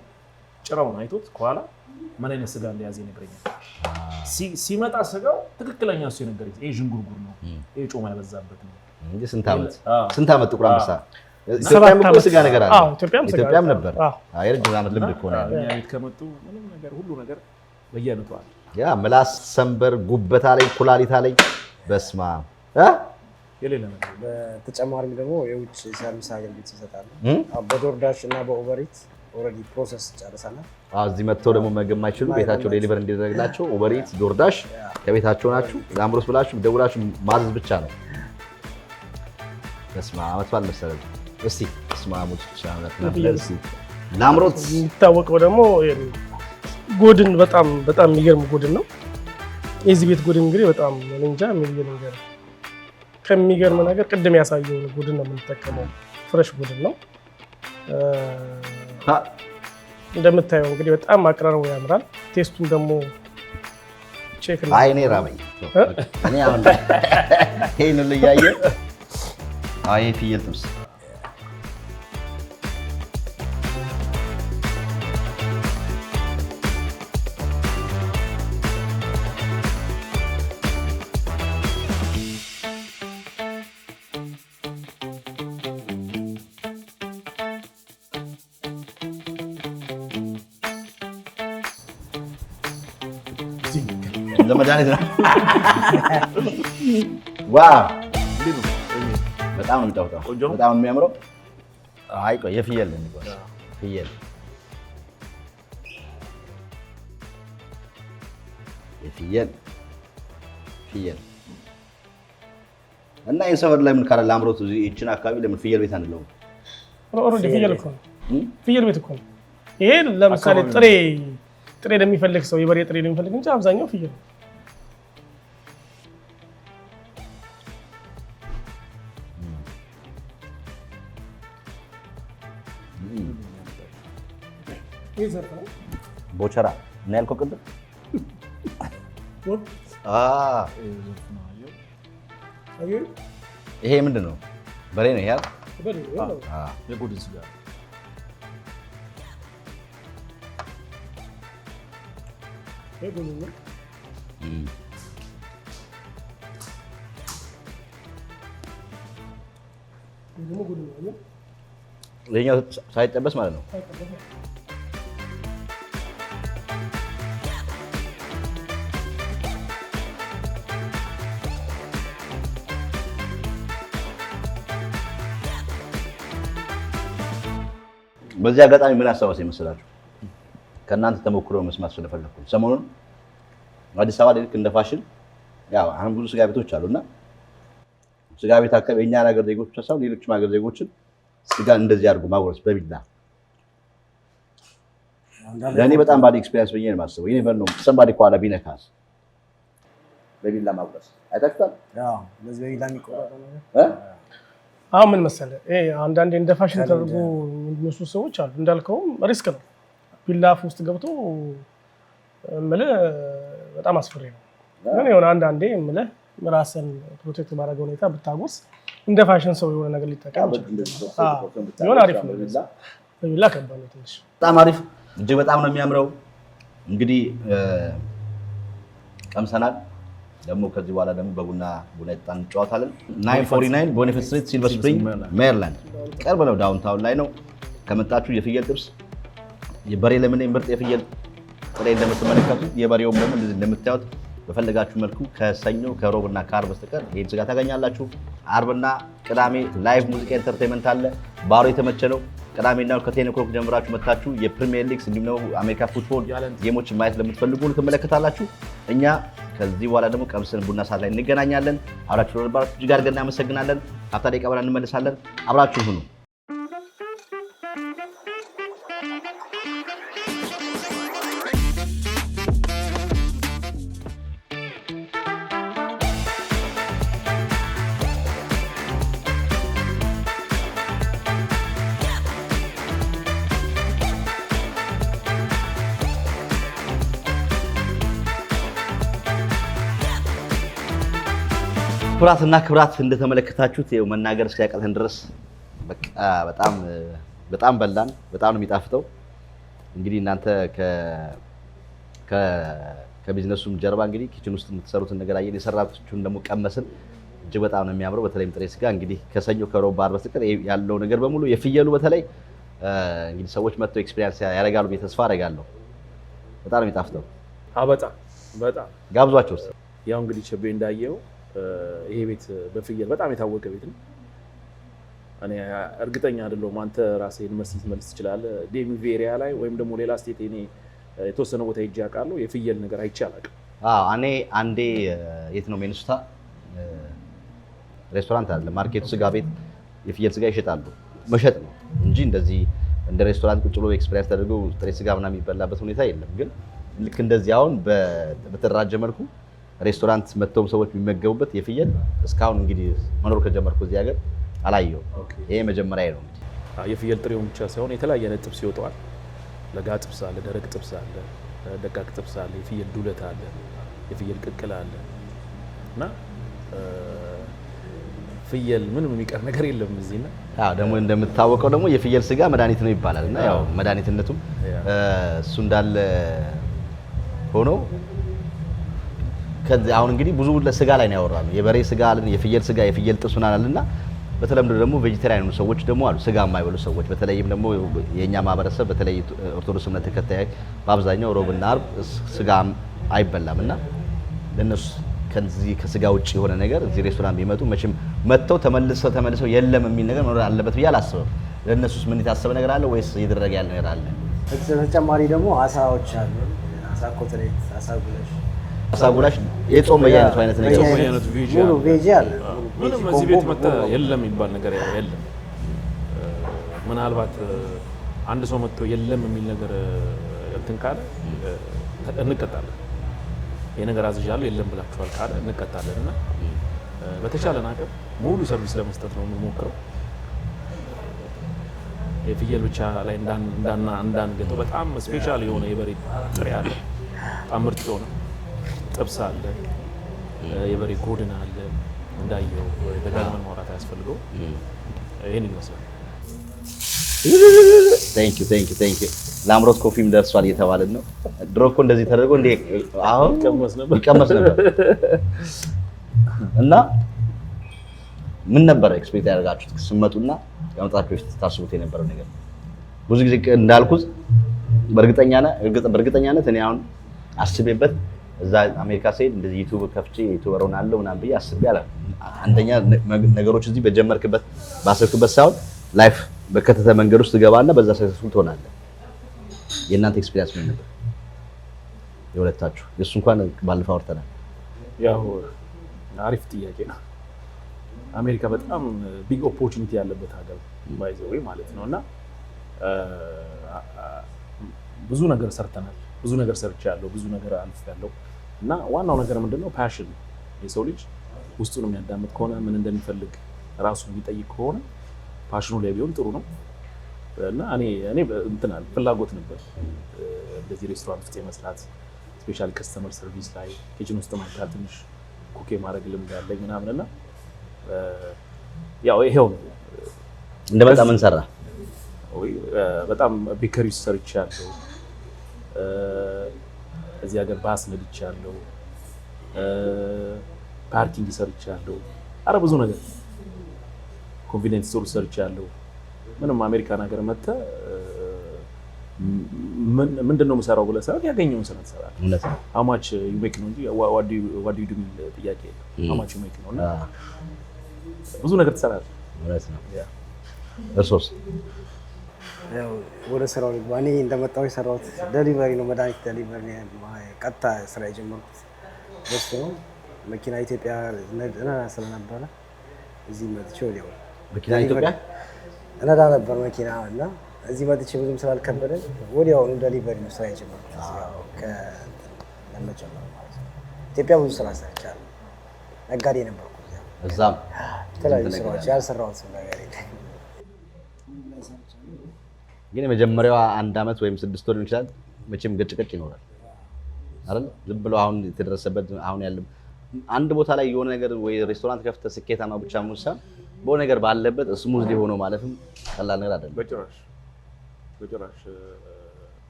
ጭራውን አይቶት ከኋላ ምን አይነት ስጋ እንደያዘ ይነግረኛል። ሲመጣ ስጋው ትክክለኛ እሱ የነገረኝ ይሄ ዥንጉርጉር ነው፣ ይሄ ጮማ ያበዛበት ነው እንጂ ስንት ዓመት ጥቁር አንበሳ ኢትዮጵያም እኮ ስጋ ነገር አለ። ኢትዮጵያም ነበር። የረጅም ዓመት ልምድ እኮ ነው። እኛ ቤት ከመጡ ምንም ነገር ሁሉ ነገር በየአይነቱ አለ። ያ ምላስ፣ ሰንበር፣ ጉበታ ላይ ኩላሊታ ላይ በስማ የሌለ ነገር። በተጨማሪም ደግሞ የውጭ ሰርቪስ አገልግሎት ይሰጣሉ። በዶርዳሽ እና በኦቨሪት ኦልሬዲ ፕሮሰስ ጨርሰናል። እዚህ መጥተው ደግሞ መገብ የማይችሉ ቤታቸው ዴሊቨር እንዲደረግላቸው ኦቨሪት፣ ዶርዳሽ ከቤታቸው ናችሁ ለአምሮት ብላችሁ ደውላችሁ ማዘዝ ብቻ ነው። በስማ አመት ባል መሰለኝ። እስቲ ስማሙት ቻናል ለአምሮት የሚታወቀው ደግሞ ጎድን በጣም የሚገርም ጎድን ነው። የዚህ ቤት ጎድን እንግዲህ በጣም እንጃ የሚገርም ነገር ከሚገርም ነገር ቅድም ያሳየው ጎድን ነው የምንጠቀመው። ፍሬሽ ጎድን ነው እንደምታየው እንግዲህ በጣም አቀራረቡ ያምራል። ቴስቱም ደግሞ ቼክ ነው። አይኔ ራበኝ እኔ አሁን ይሄን ልያየ አይ ፍየል ጥብስ ለመድኃኒት ነው። ዋው በጣም ነው የሚጣፍጠው። በጣም ነው የሚያምረው። አይ ቆይ የፍየል ነው የሚባለው። ፍየል ፍየል እና ይሄን ሰፈር ላይ ምን ካለ ላምሮት እዚህ እቺን አካባቢ ለምን ፍየል ቤት አንለው? ኦልሬዲ ፍየል እኮ ነው። ፍየል ቤት እኮ ነው። ይሄ ለምሳሌ ጥሬ ለሚፈልግ ሰው የበሬ ጥሬ ለሚፈልግ እንጂ አብዛኛው ፍየል ነው። ቦቸራ እና ያልከው ቅድም ይሄ ምንድን ነው? በሬ ነው ይሄ። የጎድን ስጋ ይሄኛው ሳይጠበስ ማለት ነው። በዚህ አጋጣሚ ምን አስታወሰኝ መሰላችሁ? ከእናንተ ተሞክሮ መስማት ስለፈለኩ ሰሞኑን አዲስ አበባ ልክ እንደ ፋሽን ያው አሁን ብዙ ስጋ ቤቶች አሉና ስጋ ቤት አካባቢ የኛ ሀገር ዜጎች ብቻ ሳይሆን ሌሎችም ሀገር ዜጎችን ስጋ እንደዚህ አድርጎ ማጉረስ በቢላ ለእኔ በጣም ባድ ኤክስፒሪየንስ ብዬ ነው የማስበው። ይሄ ነው ሰምባዲ ከኋላ ቢነካስ በቢላ ማጉረስ አይታችኋል? በዚህ በቢላ የሚቆረጠው ነገር አሁን ምን መሰለህ አንዳንዴ እንደ ፋሽን ተደርጎ የሚመስሉ ሰዎች አሉ። እንዳልከውም ሪስክ ነው። ቢላ አፍ ውስጥ ገብቶ እምልህ በጣም አስፈሪ ነው። ግን የሆነ አንዳንዴ እምልህ ራስን ፕሮቴክት ባደረገ ሁኔታ ብታጎርስ እንደ ፋሽን ሰው የሆነ ነገር ሊጠቀም ይችላል። የሆነ አሪፍ ነው። በቢላ ከባድ ነው ትንሽ። በጣም አሪፍ እጅግ በጣም ነው የሚያምረው። እንግዲህ ቀምሰናል። ደግሞ ከዚህ በኋላ ደግሞ በቡና ይጣን እንጫወታለን። 949 ቦኔፊት ስትሪት ሲልቨር ስፕሪንግ ሜሪላንድ ቅርብ ነው። ዳውንታውን ላይ ነው። ከመጣችሁ የፍየል ጥብስ የበሬ ለምን ምርጥ የፍየል ጥሬ እንደምትመለከቱት የበሬውም ደግሞ እንደዚህ እንደምታዩት በፈለጋችሁ መልኩ ከሰኞ ከሮብና ከአርብ በስተቀር ይሄን ስጋ ታገኛላችሁ። አርብና ቅዳሜ ላይቭ ሙዚቃ ኢንተርቴይንመንት አለ። ባሮ የተመቸ ነው። ቅዳሜና ከቴን ኦክሎክ ጀምራችሁ መታችሁ የፕሪሚየር ሊግ እንዲሁም ነው አሜሪካ ፉትቦል ጌሞች ማየት ለምትፈልጉ ትመለከታላችሁ። እኛ ከዚህ በኋላ ደግሞ ቀምሰን ቡና ሰዓት ላይ እንገናኛለን። አብራችሁ ለነበራችሁ እጅግ አድርገን እናመሰግናለን። ሀፍታ ደቂቃ በኋላ እንመለሳለን። አብራችሁ ሁኑ። ክብራትና ክብራት እንደተመለከታችሁት ይኸው መናገር እስኪያቀተን ድረስ በቃ በጣም በላን። በጣም ነው የሚጣፍጠው። እንግዲህ እናንተ ከቢዝነሱም ጀርባ እንግዲህ ኪችን ውስጥ የምትሰሩትን ነገር አየን፣ የሰራችሁን ደግሞ ቀመስን። እጅግ በጣም ነው የሚያምረው። በተለይም ጥሬ ስጋ እንግዲህ ከሰኞ ከሮብ በዓርብ በስተቀር ያለው ነገር በሙሉ የፍየሉ በተለይ እንግዲህ ሰዎች መጥተው ኤክስፒሪየንስ ያደርጋሉ ብዬ ተስፋ አደርጋለሁ። በጣም ነው የሚጣፍጠው። በጣም ጋብዟቸው ውስጥ ያው እንግዲህ ቸቤ እንዳየው ይሄ ቤት በፍየል በጣም የታወቀ ቤት ነው። እኔ እርግጠኛ አይደለሁም አንተ ራስህ ዩኒቨርሲቲ መልስ ትችላለህ። ዴቪ ኤሪያ ላይ ወይም ደግሞ ሌላ ስቴት እኔ የተወሰነ ቦታ ሄጄ አውቃለሁ። የፍየል ነገር አይቼ አላውቅም። እኔ አንዴ የት ነው ሚኒሶታ ሬስቶራንት አለ ማርኬቱ ስጋ ቤት የፍየል ስጋ ይሸጣሉ። መሸጥ ነው እንጂ እንደዚህ እንደ ሬስቶራንት ቁጭ ብሎ ኤክስፒሪየንስ ተደርገው ጥሬ ስጋ ምናምን የሚበላበት ሁኔታ የለም። ግን ልክ እንደዚህ አሁን በተደራጀ መልኩ ሬስቶራንት መጥተውም ሰዎች የሚመገቡበት የፍየል እስካሁን እንግዲህ መኖር ከጀመርኩ እዚህ ሀገር አላየሁም። ይሄ መጀመሪያ ነው። እንግዲህ የፍየል ጥሬውን ብቻ ሳይሆን የተለያየ አይነት ጥብስ ይወጣዋል። ለጋ ጥብስ አለ፣ ደረቅ ጥብስ አለ፣ ደቃቅ ጥብስ አለ፣ የፍየል ዱለት አለ፣ የፍየል ቅቅል አለ እና ፍየል ምንም የሚቀር ነገር የለም እዚህ እና ደግሞ እንደምታወቀው ደግሞ የፍየል ስጋ መድኃኒት ነው ይባላል እና ያው መድኃኒትነቱም እሱ እንዳለ ሆኖ አሁን እንግዲህ ብዙ ስጋ ላይ ነው ያወራነው። የበሬ ስጋ አለን፣ የፍየል ስጋ፣ የፍየል ጥብስ አለና በተለምዶ ደግሞ ቬጂቴሪያን ሰዎች ደግሞ አሉ፣ ስጋ የማይበሉ ሰዎች። በተለይም ደግሞ የኛ ማህበረሰብ በተለይ ኦርቶዶክስ እምነት ተከታይ በአብዛኛው ሮብና አርብ ስጋ አይበላም እና ለነሱ ከዚህ ከስጋ ውጪ የሆነ ነገር እዚህ ሬስቶራንት ቢመጡ መቼም መጥተው ተመልሰው የለም የሚል ነገር መኖር አለበት ብዬ አላስብም። ለነሱስ ምን የታሰበ ነገር አለ ወይስ እየተደረገ ያለ ነገር አለ? ተጨማሪ ደግሞ አሳዎች አሉ። አሳ ኮትሌት፣ አሳ ጉላሽ የጾም በየአይነቱ አይነት ነገር ሙሉ ቬጂ አለ። ምንም እዚህ ቤት መጥተህ የለም የሚባል ነገር የለም። ምናልባት አንድ ሰው መጥቶ የለም የሚል ነገር እንትን ካለ እንቀጣለን። ይሄ ነገር አዝዣለሁ የለም ብላችኋል ካለ እንቀጣለን እና በተቻለን አቅም ሙሉ ሰርቪስ ለመስጠት ነው የምንሞክረው። የፍየል ብቻ ላይ እንዳንገጠው በጣም ስፔሻል የሆነ የበሬ ጥሬ አለ። በጣም ምርጥ የሆነ ጥብስ አለ። የበሬ ጎድን አለ። እንዳየው ደጋግመን ማውራት አያስፈልገው። ይሄን ይመስላል። ቴንክ ዩ ላምሮት ኮፊም ደርሷል እየተባለን ነው። ድሮ እኮ እንደዚህ ተደርጎ እንደ አሁን ይቀመስ ነበር እና ምን ነበር ኤክስፔክት ያደርጋችሁት ስትመጡና ያመጣችሁት ታስቡት የነበረው ነገር? ብዙ ጊዜ እንዳልኩት በእርግጠኛነት እኔ አሁን አስቤበት እዛ አሜሪካ ስሄድ እንደዚህ ዩቲዩብ ከፍቼ ዩቲዩበር ሆናለሁ ምናምን ብዬ አስቤ አላውቅም። አንደኛ ነገሮች እዚህ በጀመርክበት ባሰብክበት ሳይሆን ላይፍ በከተተ መንገድ ውስጥ ትገባና በዛ ሰክሰስፉል ትሆናለህ። የእናንተ ኤክስፒሪየንስ ምን ነበር? የሁለታችሁ የእሱ እንኳን ባለፈው አውርተናል። ያው አሪፍ ጥያቄ ነው። አሜሪካ በጣም ቢግ ኦፖርቹኒቲ ያለበት ሀገር ባይዘው ማለት ነውና ብዙ ነገር ሰርተናል። ብዙ ነገር ሰርቻለሁ። ብዙ ነገር አልፌያለሁ እና ዋናው ነገር ምንድነው? ፓሽን። የሰው ልጅ ውስጡን የሚያዳምጥ ከሆነ ምን እንደሚፈልግ ራሱን የሚጠይቅ ከሆነ ፓሽኑ ላይ ቢሆን ጥሩ ነው እና እኔ እንትናል ፍላጎት ነበር እንደዚህ ሬስቶራንት ውስጥ የመስራት ስፔሻሊ ከስተመር ሰርቪስ ላይ ኪችን ውስጥ ማካት ትንሽ ኩክ ማድረግ ልምድ ያለኝ ምናምንና ያው ይሄው እንደመጣ ምን ሰራ ወይ በጣም ቤከሪ ሰርቻለሁ። እዚህ ሀገር ባስ ነድቻለሁ። ፓርኪንግ ሰርቻለሁ። አረ ብዙ ነገር ኮንቪኒየንስ ስቶር ሰርቻለሁ። ምንም አሜሪካን ሀገር መጥተህ ምንድነው የምሰራው ብለህ ሰራት ያገኘውን ስራ ትሰራለህ። እውነት ነው። how much you make ነው እንጂ what do you do የሚል ጥያቄ የለም። how much you make ነው እና ብዙ ነገር ትሰራለህ። እውነት ነው። እርሶስ? ያው ወደ ስራው ልግባ። እኔ እንደመጣሁ የሰራሁት ዴሊቨሪ ነው፣ መድኃኒት ዴሊቨሪ ቀጥታ ስራ የጀመርኩት በሱ ነው። መኪና ኢትዮጵያ ነዳ ስለነበረ እዚህ መጥቼ ወዲያው መኪና ኢትዮጵያ ነዳ ነበር መኪና እና እዚህ መጥቼ ብዙም ስላልከበደኝ ወዲያውኑ ዴሊቨሪ ነው ስራ የጀመርኩት። ያው ለመጀመር ማለት ነው። ኢትዮጵያ ብዙ ስራ ሰርቻለሁ። ነጋዴ ነበርኩ እዛም የተለያዩ ስራዎች ያልሰራሁት ነገር የለም። ግን የመጀመሪያዋ 1 አመት ወይም 6 ወር ሊሆን ይችላል መቼም ገጭቀጭ ይኖራል አይደል? ዝም ብሎ አሁን የተደረሰበት አሁን ያለ አንድ ቦታ ላይ የሆነ ነገር ወይ ሬስቶራንት ከፍተህ ስኬታማ ብቻ ሙሳ በሆነ ነገር ባለበት ስሙዝሊ ሆኖ ማለፍም ቀላል ነገር አይደለም። በጭራሽ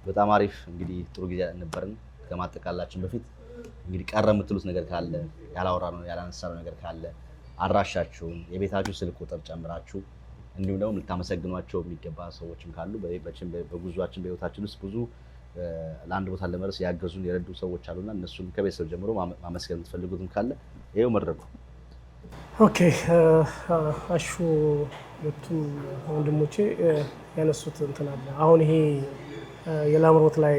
በጣም አሪፍ። እንግዲህ ጥሩ ጊዜ ነበርን። ከማጠቃላችን በፊት እንግዲህ ቀረ የምትሉት ነገር ካለ ያላወራነው ያላነሳነው ነገር ካለ አድራሻችሁን፣ የቤታችሁ ስልክ ቁጥር ጨምራችሁ እንዲሁም ደግሞ ልታመሰግኗቸው የሚገባ ሰዎችም ካሉ በጉዟችን በህይወታችን ውስጥ ብዙ ለአንድ ቦታ ለመድረስ ያገዙን የረዱ ሰዎች አሉና እነሱን ከቤተሰብ ጀምሮ ማመስገን የምትፈልጉትም ካለ ይሄው መድረኩ። ኦኬ አሹ ሁለቱም ወንድሞቼ ያነሱት እንትን አለ። አሁን ይሄ የላምሮት ላይ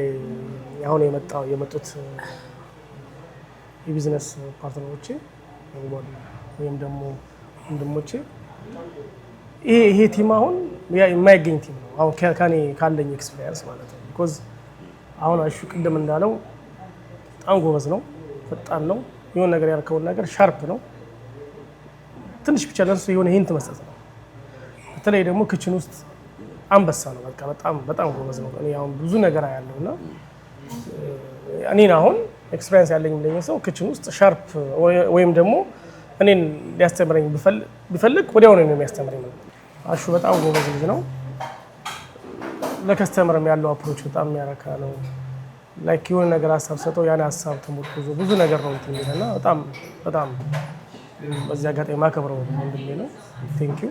አሁን የመጡት የቢዝነስ ፓርትነሮቼ ወይም ደግሞ ወንድሞቼ ይሄ ቲም አሁን የማይገኝ ቲም ነው። አሁን ከኔ ካለኝ ኤክስፒሪየንስ ማለት ነው። ቢኮዝ አሁን አሹ ቅድም እንዳለው በጣም ጎበዝ ነው፣ ፈጣን ነው፣ የሆነ ነገር ያልከውን ነገር ሻርፕ ነው። ትንሽ ብቻ ለእሱ የሆነ ሂንት መስጠት ነው። በተለይ ደግሞ ክችን ውስጥ አንበሳ ነው። በቃ በጣም ጎበዝ ነው። እኔ አሁን ብዙ ነገር ያለውና እኔን አሁን ኤክስፒሪየንስ ያለኝ እንደኛ ሰው ክችን ውስጥ ሻርፕ ወይም ደግሞ እኔን ሊያስተምረኝ ቢፈልግ ወዲያው ነው የሚያስተምረኝ። አሹ በጣም ጎበዝ ልጅ ነው። ለከስተመርም ያለው አፕሮች በጣም የሚያረካ ነው። ላይክ የሆነ ነገር ሀሳብ ሰጠው ያን ሀሳብ ተሞርኩዞ ብዙ ነገር ነው እንትን ይላልና በጣም በዚህ አጋጣሚ ማከብረው ወንድሜ ነው። ቴንክ ዩ።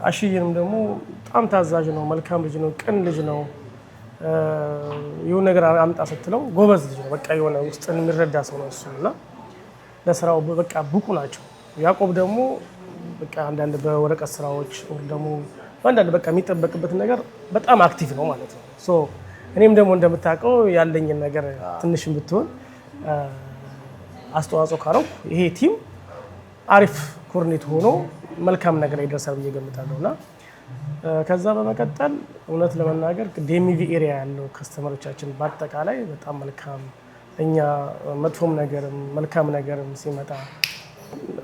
አሽዬንም ደግሞ በጣም ታዛዥ ነው፣ መልካም ልጅ ነው፣ ቅን ልጅ ነው። የሆነ ነገር አምጣ ስትለው ጎበዝ ልጅ ነው። በቃ የሆነ ውስጥን የሚረዳ ሰው ነው እሱና ለስራው በቃ ብቁ ናቸው። ያዕቆብ ደግሞ በቃ አንዳንድ በወረቀት ስራዎች ወይ ደግሞ አንዳንድ በቃ የሚጠበቅበት ነገር በጣም አክቲቭ ነው ማለት ነው። ሶ እኔም ደግሞ እንደምታውቀው ያለኝን ነገር ትንሽም ብትሆን አስተዋጽኦ ካረው ይሄ ቲም አሪፍ ኮርኔት ሆኖ መልካም ነገር ይደርሳል ብዬ ገምታለሁና ከዛ በመቀጠል እውነት ለመናገር ዴሚቪ ኤሪያ ያለው ከስተመሮቻችን በአጠቃላይ በጣም መልካም እኛ መጥፎም ነገርም መልካም ነገርም ሲመጣ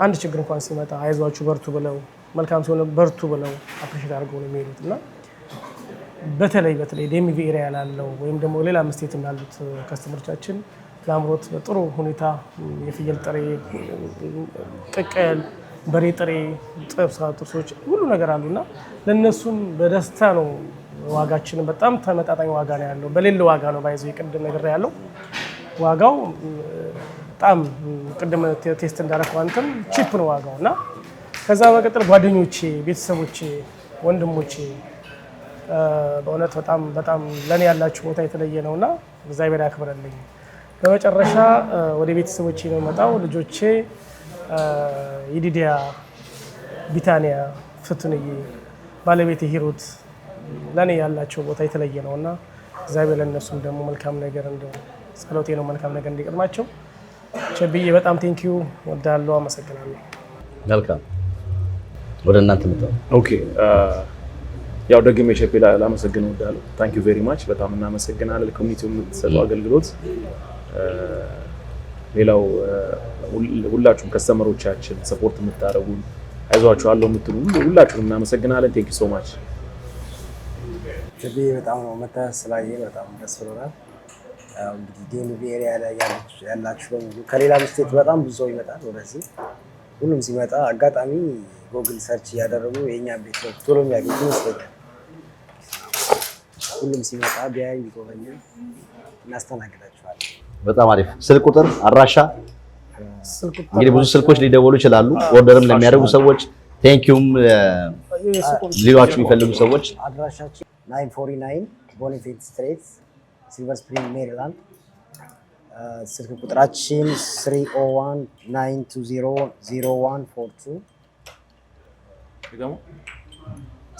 አንድ ችግር እንኳን ሲመጣ አይዟችሁ በርቱ ብለው መልካም ሲሆን በርቱ ብለው አፕሪሺየት አድርገው ነው የሚሄዱትና በተለይ ዴሚቪ ኤሪያ ያለው ወይም ደግሞ ሌላ ስቴትም ያሉት ከስተመሮቻችን ለአምሮት በጥሩ ሁኔታ የፍየል ጥሬ ቅቅል በሬ ጥሬ ጥብሶች ሁሉ ነገር አሉና ለነሱም በደስታ ነው ዋጋችን በጣም ተመጣጣኝ ዋጋ ነው ያለው በሌለ ዋጋ ነው ባይዘው የቅድም ነገር ያለው ዋጋው በጣም ቅድም ቴስት እንዳደረኩ አንተም ቺፕ ነው ዋጋውና ከዛ በቀጥል ጓደኞቼ ቤተሰቦቼ ወንድሞቼ በእውነት በጣም ለኔ ያላችሁ ቦታ የተለየ ነውና እግዚአብሔር ያክብረልኝ። በመጨረሻ ወደ ቤተሰቦቼ ነው መጣው ልጆቼ ይዲዲያ ቢታኒያ ፍቱንዬ ባለቤቴ ሂሩት ለኔ ያላቸው ቦታ የተለየ ነውና እግዚአብሔር ለነሱም ደግሞ መልካም ነገር እንደው ጸሎቴ ነው መልካም ነገር እንዲቀድማቸው ቸብዬ በጣም ቴንኪዩ ወዳለው አመሰግናለሁ። መልካም ወደ እናንተ መጣው። ኦኬ ያው ደግሜ ቸፔ ላመሰግነው ወዳለው ታንኪዩ ቬሪ ማች በጣም እናመሰግናለን ለኮሚኒቲው የምትሰጠው አገልግሎት። ሌላው ሁላችሁም ከስተመሮቻችን ሰፖርት የምታደርጉን አይዟችሁ አለው የምትሉ ሁላችሁም እናመሰግናለን። ቴንክ ዩ ሶ ማች። ቸቤ በጣም ነው መታሰላየ በጣም ደስ ብሎናል። እንግዲህ ዴሚቪ ኤሪያ ላይ ያላችሁ በሙሉ ከሌላ ስቴት በጣም ብዙ ሰው ይመጣል ወደዚህ። ሁሉም ሲመጣ አጋጣሚ ጎግል ሰርች ያደረጉ የኛ ቤት ነው ቶሎ የሚያገኙ ይመስለኛል። ሁሉም ሲመጣ ቢያይ ቢጎበኝ እናስተናግዳችኋለን። በጣም አሪፍ። ስልክ ቁጥር አድራሻ እንግዲህ ብዙ ስልኮች ሊደወሉ ይችላሉ። ኦርደርም ለሚያደርጉ ሰዎች ቴንኪዩም ሊሏችሁ የሚፈልጉ ሰዎች አድራሻችን 949 ቦኒፌት ስትሬት ሲልቨር ስፕሪንግ ሜሪላንድ። ስልክ ቁጥራችን 301-920-0142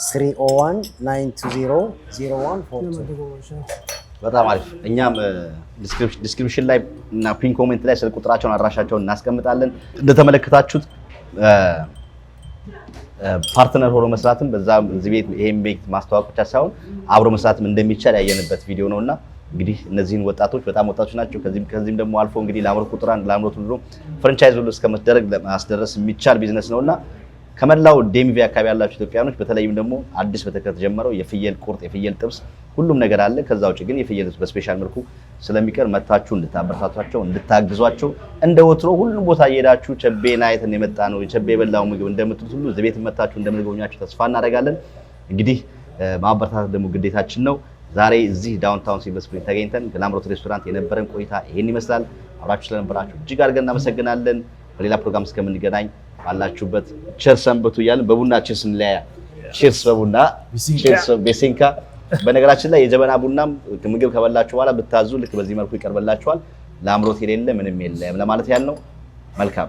301-920-0142 በጣም አሪፍ። እኛም ዲስክሪፕሽን ላይ እና ፒን ኮሜንት ላይ ስልክ ቁጥራቸውን አድራሻቸውን እናስቀምጣለን። እንደተመለከታችሁት ፓርትነር ሆኖ መስራትም በዛ እዚህ ቤት ይሄን ቤት ማስተዋወቅ ብቻ ሳይሆን አብሮ መስራትም እንደሚቻል ያየንበት ቪዲዮ ነውና እንግዲህ እነዚህን ወጣቶች በጣም ወጣቶች ናቸው። ከዚህም ደግሞ አልፎ እንግዲህ ለአምሮት ቁጥር 1 ለአምሮት ሁሉ ፍራንቻይዝ ሁሉ እስከመደረግ ለማስደረስ የሚቻል ቢዝነስ ነውና ከመላው ዴሚቪ አካባቢ ያላችሁ ኢትዮጵያኖች በተለይም ደግሞ አዲስ በተጀመረው የፍየል ቁርጥ የፍየል ጥብስ ሁሉም ነገር አለ። ከዛ ውጪ ግን የፍየል ጥብስ በስፔሻል መልኩ ስለሚቀር መታችሁ እንድታበረታቷቸው እንድታግዟቸው እንደ ወትሮ ሁሉም ቦታ እየሄዳችሁ ቸቤና አይተን የመጣ ነው ቸቤ የበላው ምግብ እንደምትሉት ሁሉ እዚህ ቤት መታችሁ እንደምትጎበኛችሁ ተስፋ እናደርጋለን። እንግዲህ ማበረታታት ደግሞ ግዴታችን ነው። ዛሬ እዚህ ዳውንታውን ሲልቨር ስፕሪንግ ተገኝተን ለአምሮት ሬስቶራንት የነበረን ቆይታ ይሄን ይመስላል። አብራችሁ ስለነበራችሁ እጅግ አድርገን እናመሰግናለን። በሌላ ፕሮግራም እስከምንገናኝ ባላችሁበት ቸር ሰንብቱ እያልን በቡና ቺርስ እንለያያ። ቺርስ በቡና ቺርስ ቤሲንካ። በነገራችን ላይ የጀበና ቡናም ምግብ ከበላችሁ በኋላ ብታዙ ልክ በዚህ መልኩ ይቀርበላችኋል። ለአምሮት የሌለ ምንም የለም ለማለት ያህል ነው። መልካም